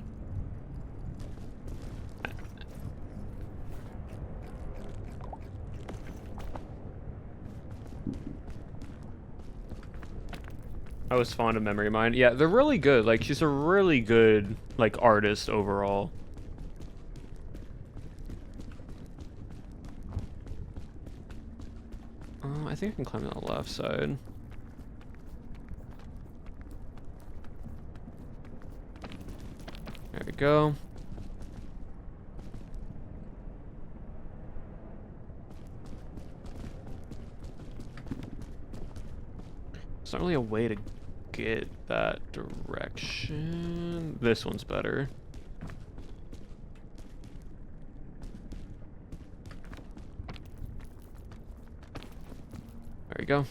Speaker 1: I was fond of Memory Mine. Yeah, they're really good. Like, she's a really good, like, artist overall. I think I can climb on the left side. There we go. It's not really a way to get that direction. This one's better. There you go.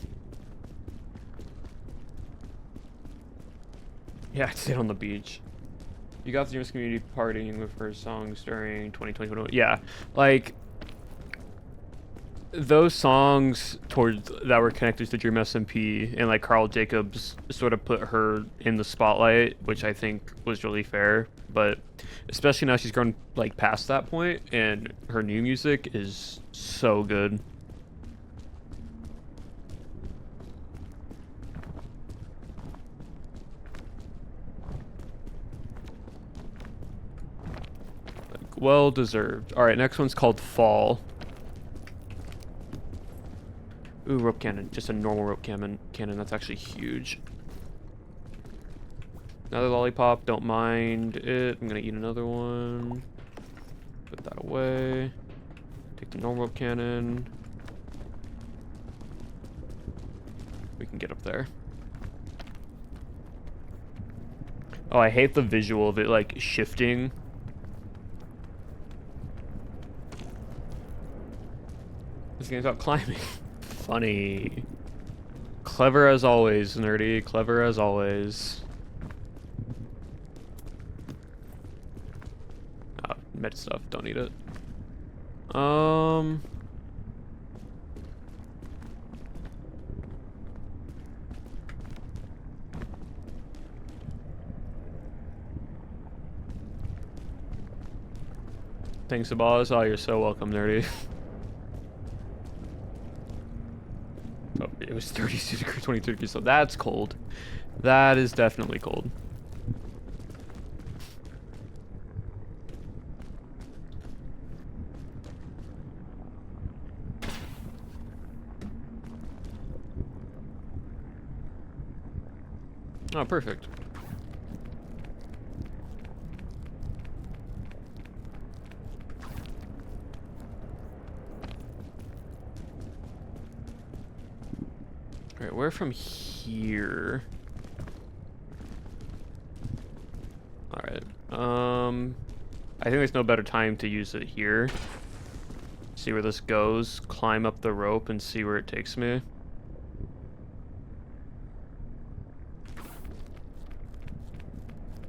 Speaker 1: Yeah, I'd sit on the beach. You got the Dreamers community partying with her songs during 2020. Yeah, like those songs towards that were connected to Dream SMP and like Carl Jacobs sort of put her in the spotlight, which I think was really fair. But especially now she's grown like past that point, and her new music is so good. Well deserved. Alright, next one's called Fall. Ooh, rope cannon. Just a normal rope cannon. That's actually huge. Another lollipop. Don't mind it. I'm gonna eat another one. Put that away. Take the normal rope cannon. We can get up there. Oh, I hate the visual of it, like, shifting. This game's about climbing. Funny. Clever as always, nerdy. Clever as always. Oh, med stuff. Don't need it. Thanks, Sabaz. Oh, you're so welcome, nerdy. Oh, it was 32 degrees, 22 degrees, so that's cold. That is definitely cold. Oh, perfect. Alright, where from here? Alright, I think there's no better time to use it here. See where this goes, climb up the rope and see where it takes me.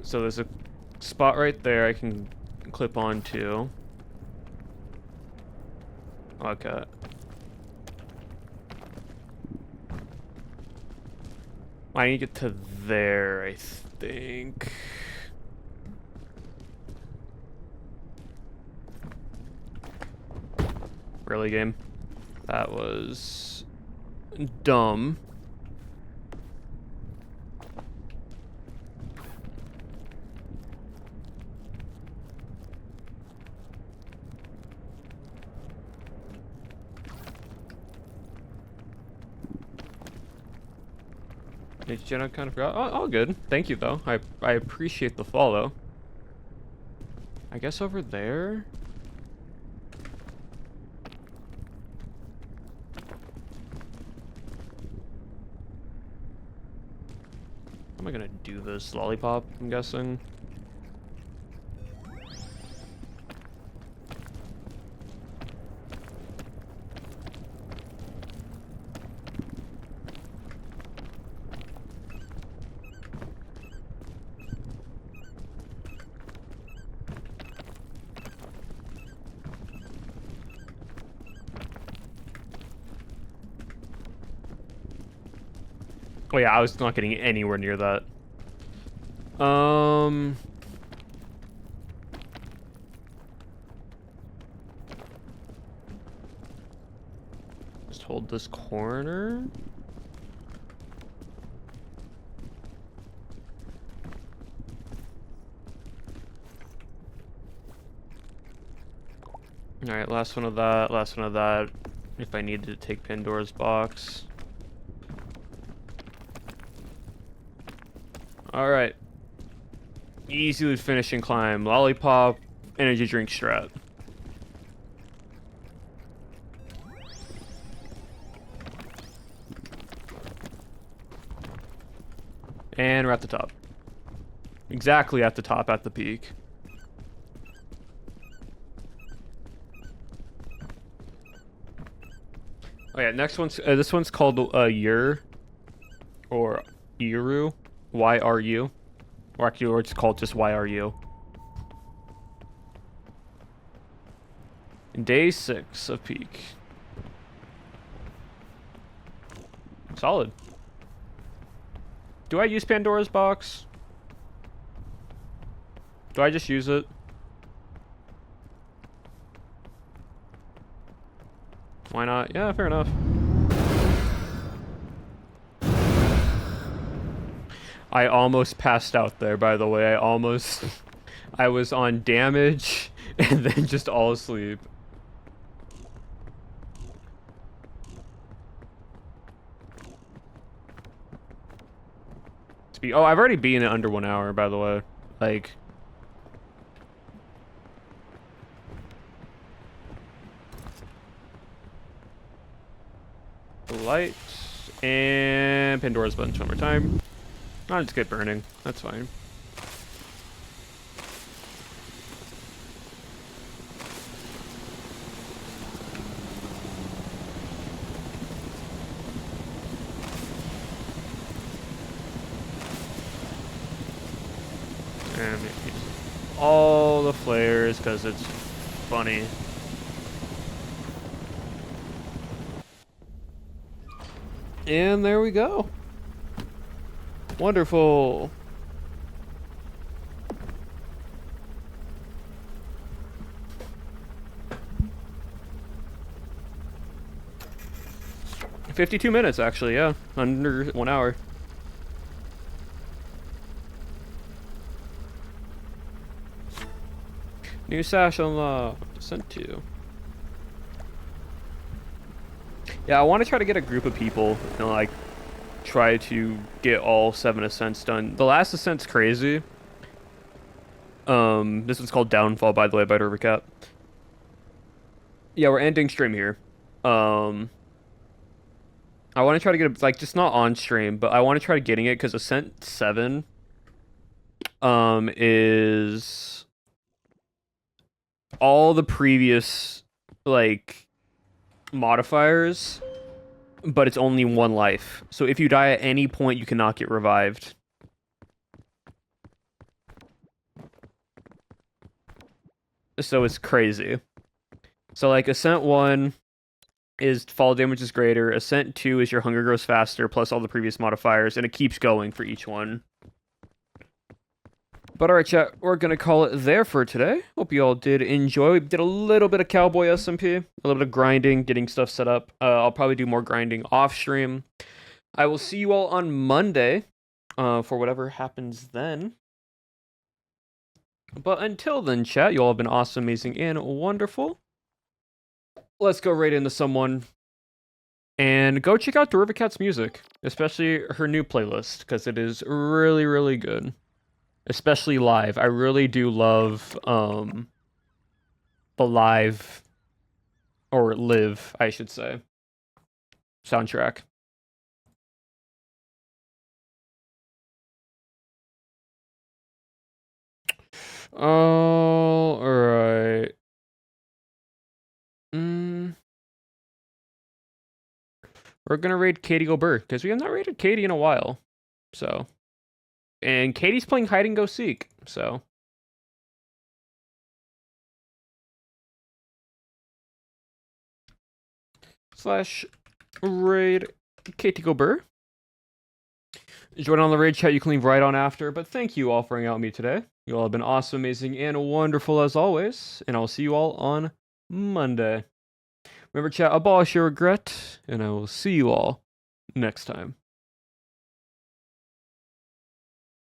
Speaker 1: So there's a spot right there I can clip onto. Okay. I need to get to there, I think. Really, game? That was dumb. I kind of forgot. Oh, all good. Thank you, though. I appreciate the follow. I guess over there? How am I gonna do this? Lollipop, I'm guessing? Oh yeah, I was not getting anywhere near that. Just hold this corner. Alright, last one of that, last one of that. If I needed to take Pandora's box. Alright. Easily finishing climb. Lollipop, energy drink strat. And we're at the top. Exactly at the top, at the peak. Oh yeah, next one's, this one's called Yur. Or Yuru. YRU. Or actually, or it's called just YRU. Day 6 of peak. Solid. Do I use Pandora's box? Do I just use it? Why not? Yeah, fair enough. I almost passed out there, by the way. I was on damage and then just all asleep. Oh, I've already been in under 1 hour, by the way. Like... Light and Pandora's button one more time. I'll just get burning. That's fine. And all the flares because it's funny. And there we go. Wonderful. $52 minutes, actually, yeah. Under 1 hour. New sash unlocked. Sent to. Yeah, I want to try to get a group of people and, like, try to get all 7 ascents done. The last ascent's crazy. This one's called Downfall, by the way, by Rivercat. Yeah, we're ending stream here. I want to try to get it, like, just not on stream, but I want to try getting it because Ascent 7 is all the previous, like, modifiers, but it's only 1 life. So if you die at any point, you cannot get revived. So it's crazy. So, like, Ascent 1 is fall damage is greater. Ascent 2 is your hunger grows faster, plus all the previous modifiers, and it keeps going for each one. But alright, chat, we're gonna call it there for today. Hope you all did enjoy. We did a little bit of Cowboy SMP, a little bit of grinding, getting stuff set up. I'll probably do more grinding off stream. I will see you all on Monday for whatever happens then. But until then, chat, you all have been awesome, amazing, and wonderful. Let's go right into someone. And go check out Rivercat's music, especially her new playlist, because it is really, really good. Especially live. I really do love the live, or live, I should say, soundtrack. All right. We're gonna raid Katie Gobert because we have not raided Katie in a while. So, and Katie's playing hide and go seek. So, / raid Katie Gobert. Join on the raid chat. You can leave right on after. But thank you all for hanging out with me today. You all have been awesome, amazing, and wonderful as always. And I'll see you all on Monday. Remember, chat, abolish your regret, and I will see you all next time.